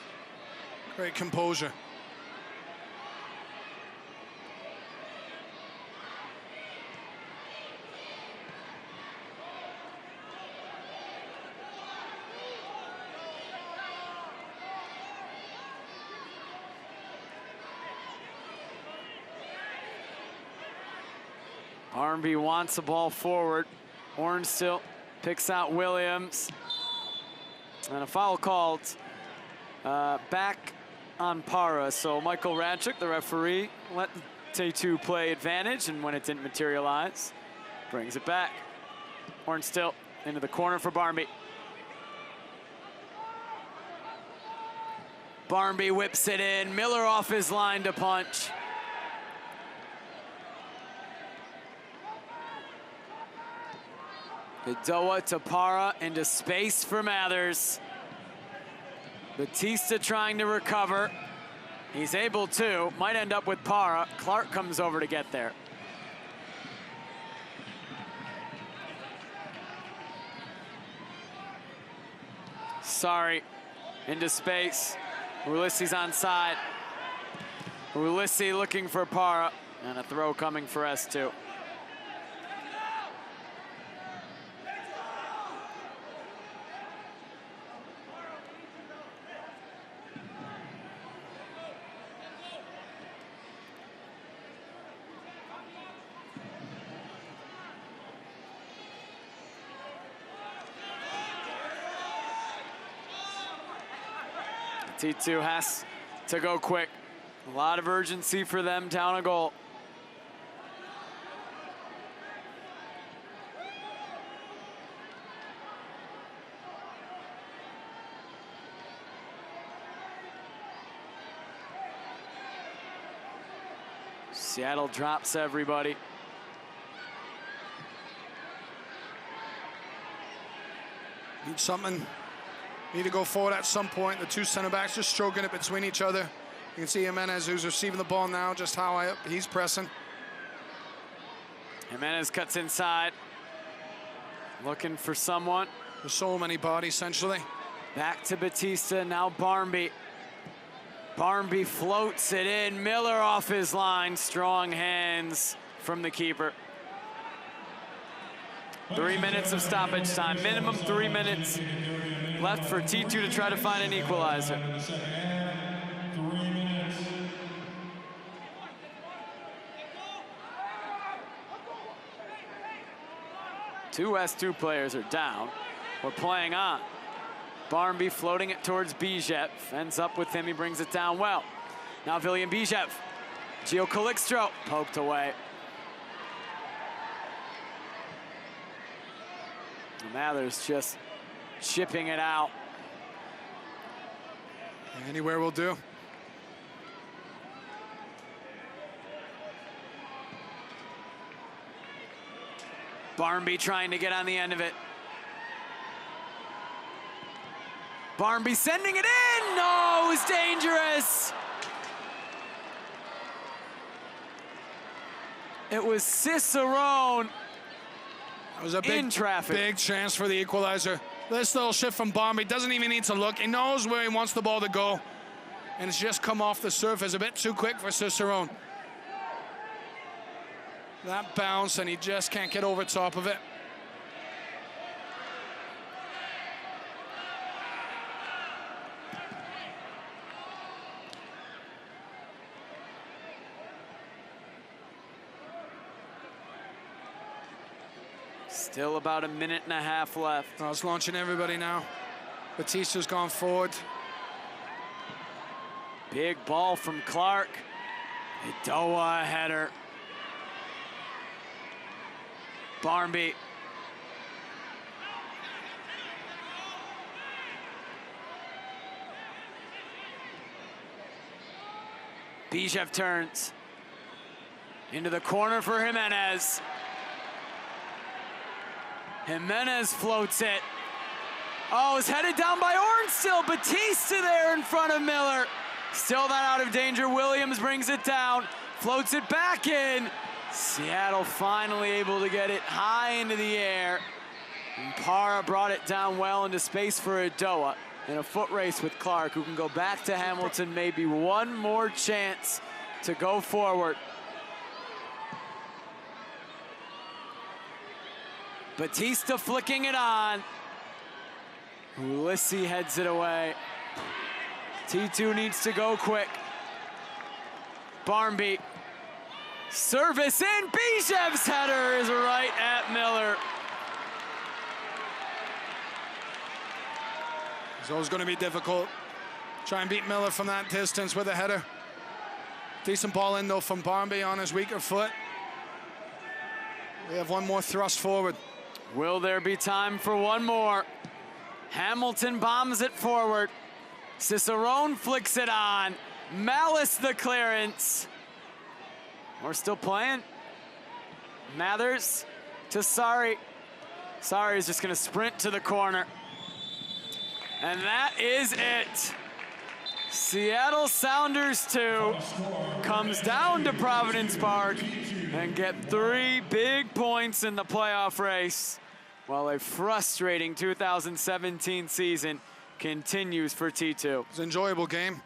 Great composure. Barnby wants the ball forward. Orange still picks out Williams. And a foul called back on Para. So Michael Radchuk, the referee, let T2 play advantage, and when it didn't materialize, brings it back. Orange still into the corner for Barnby. Barnby whips it in. Miller off his line to punch. Idoa to Para into space for Mathers. Batista trying to recover. He's able to. Might end up with Para. Clark comes over to get there. Sorry. Into space. Ulysses onside. Ulysses looking for Para. And a throw coming for S2. T2 has to go quick. A lot of urgency for them down a goal. Seattle drops everybody. Need something. Need to go forward at some point. The two center backs just stroking it between each other. You can see Jimenez, who's receiving the ball now, just how high up he's pressing. Jimenez cuts inside. Looking for someone. There's so many bodies, essentially. Back to Batista, now Barnby. Barnby floats it in. Miller off his line. Strong hands from the keeper. 3 minutes of stoppage time. Minimum 3 minutes left for T2 to try to find an equalizer. Two S2 players are down. We're playing on. Barnby floating it towards Bijev. Ends up with him, he brings it down well. Now William Bijev. Gio Calixtro poked away. Mathers just chipping it out. Anywhere will do. Barnby trying to get on the end of it. Barnby sending it in. No, it was dangerous. It was Cicerone. That was a in traffic. Big chance for the equalizer. This little shift from Barnby, doesn't even need to look. He knows where he wants the ball to go. And it's just come off the surface a bit too quick for Cicerone. That bounce, and he just can't get over top of it. Still about a minute and a half left. I was launching everybody now. Batista's gone forward. Big ball from Clark. Idoa header. Barnby. Bijev turns. Into the corner for Jimenez. Jimenez floats it. Oh, it's headed down by Orange still. Batista there in front of Miller. Still not out of danger. Williams brings it down. Floats it back in. Seattle finally able to get it high into the air. And Para brought it down well into space for Idoa. In a foot race with Clark, who can go back to Hamilton. Maybe one more chance to go forward. Batista flicking it on. Ulysses heads it away. T2 needs to go quick. Barnby Service in, Bijev's header is right at Miller. It's always going to be difficult. Try and beat Miller from that distance with a header. Decent ball in though from Barmby on his weaker foot. We have one more thrust forward. Will there be time for one more? Hamilton bombs it forward. Cicerone flicks it on. Malice the clearance. We're still playing. Mathers to Sari. Sari is just gonna sprint to the corner. And that is it. Seattle Sounders 2 comes down to Providence Park and get 3 big points in the playoff race, while a frustrating 2017 season continues for T2. It's an enjoyable game,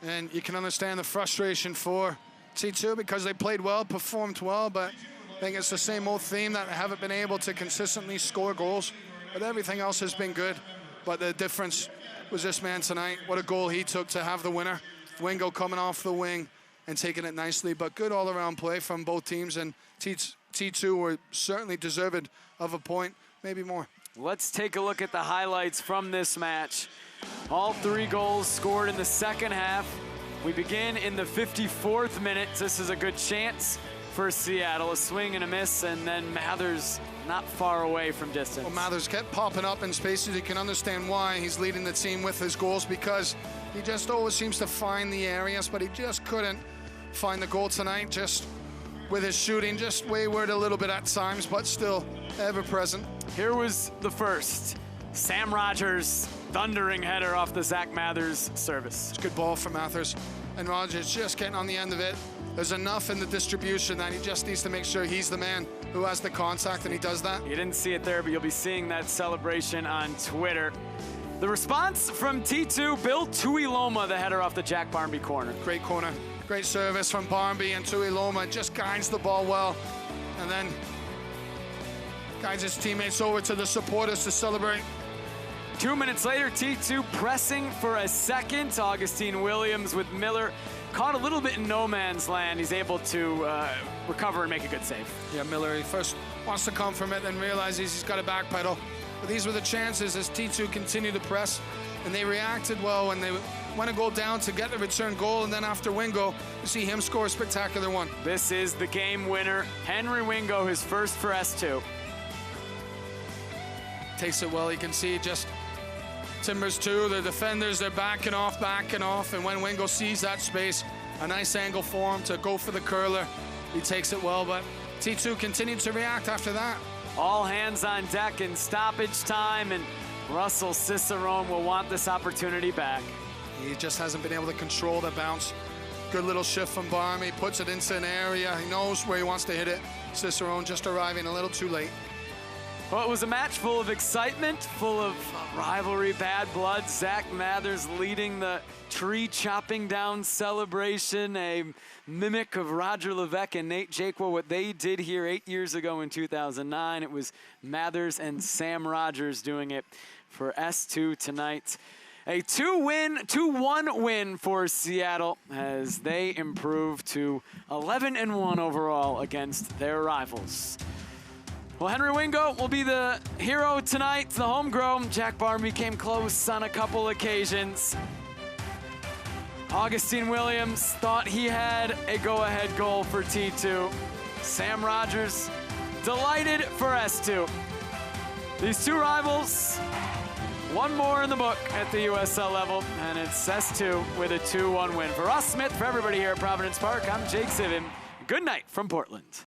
and you can understand the frustration for T2 because they played well, performed well, but I think it's the same old theme that they haven't been able to consistently score goals, but everything else has been good. But the difference was this man tonight. What a goal he took to have the winner. Wingo coming off the wing and taking it nicely, but good all-around play from both teams, and T2 were certainly deserved of a point, maybe more. Let's take a look at the highlights from this match. All 3 goals scored in the second half. We begin in the 54th minute. This is a good chance for Seattle. A swing and a miss, and then Mathers not far away from distance. Well, Mathers kept popping up in spaces. You can understand why he's leading the team with his goals, because he just always seems to find the areas, but he just couldn't find the goal tonight. Just with his shooting, just wayward a little bit at times, but still ever present. Here was the first. Sam Rogers, thundering header off the Zach Mathers service. It's a good ball from Mathers, and Rogers just getting on the end of it. There's enough in the distribution that he just needs to make sure he's the man who has the contact, and he does that. You didn't see it there, but you'll be seeing that celebration on Twitter. The response from T2, Bill Tuiloma, the header off the Jack Barmby corner. Great corner, great service from Barmby, and Tuiloma just guides the ball well, and then guides his teammates over to the supporters to celebrate. 2 minutes later, T2 pressing for a second. Augustine Williams with Miller. Caught a little bit in no man's land. He's able to recover and make a good save. Yeah, Miller, he first wants to come from it, then realizes he's got to backpedal. But these were the chances as T2 continued to press, and they reacted well when they went a goal down to get the return goal, and then after Wingo, you see him score a spectacular one. This is the game winner. Henry Wingo, his first for S2. Takes it well, you can see just Timbers too, the defenders, they're backing off, and when Wingo sees that space, a nice angle for him to go for the curler. He takes it well, but T2 continued to react after that. All hands on deck in stoppage time, and Russell Cicerone will want this opportunity back. He just hasn't been able to control the bounce. Good little shift from Barmy, puts it into an area. He knows where he wants to hit it. Cicerone just arriving a little too late. Well, it was a match full of excitement, full of rivalry, bad blood. Zach Mathers leading the tree chopping down celebration, a mimic of Roger Levesque and Nate Jakewell, what they did here 8 years ago in 2009. It was Mathers and Sam Rogers doing it for S2 tonight. A 2-1 win for Seattle as they improve to 11-1 overall against their rivals. Well, Henry Wingo will be the hero tonight, the homegrown. Jack Barmby came close on a couple occasions. Augustine Williams thought he had a go-ahead goal for T2. Sam Rogers delighted for S2. These two rivals, one more in the book at the USL level, and it's S2 with a 2-1 win. For Ross Smith, for everybody here at Providence Park, I'm Jake Sivin. Good night from Portland.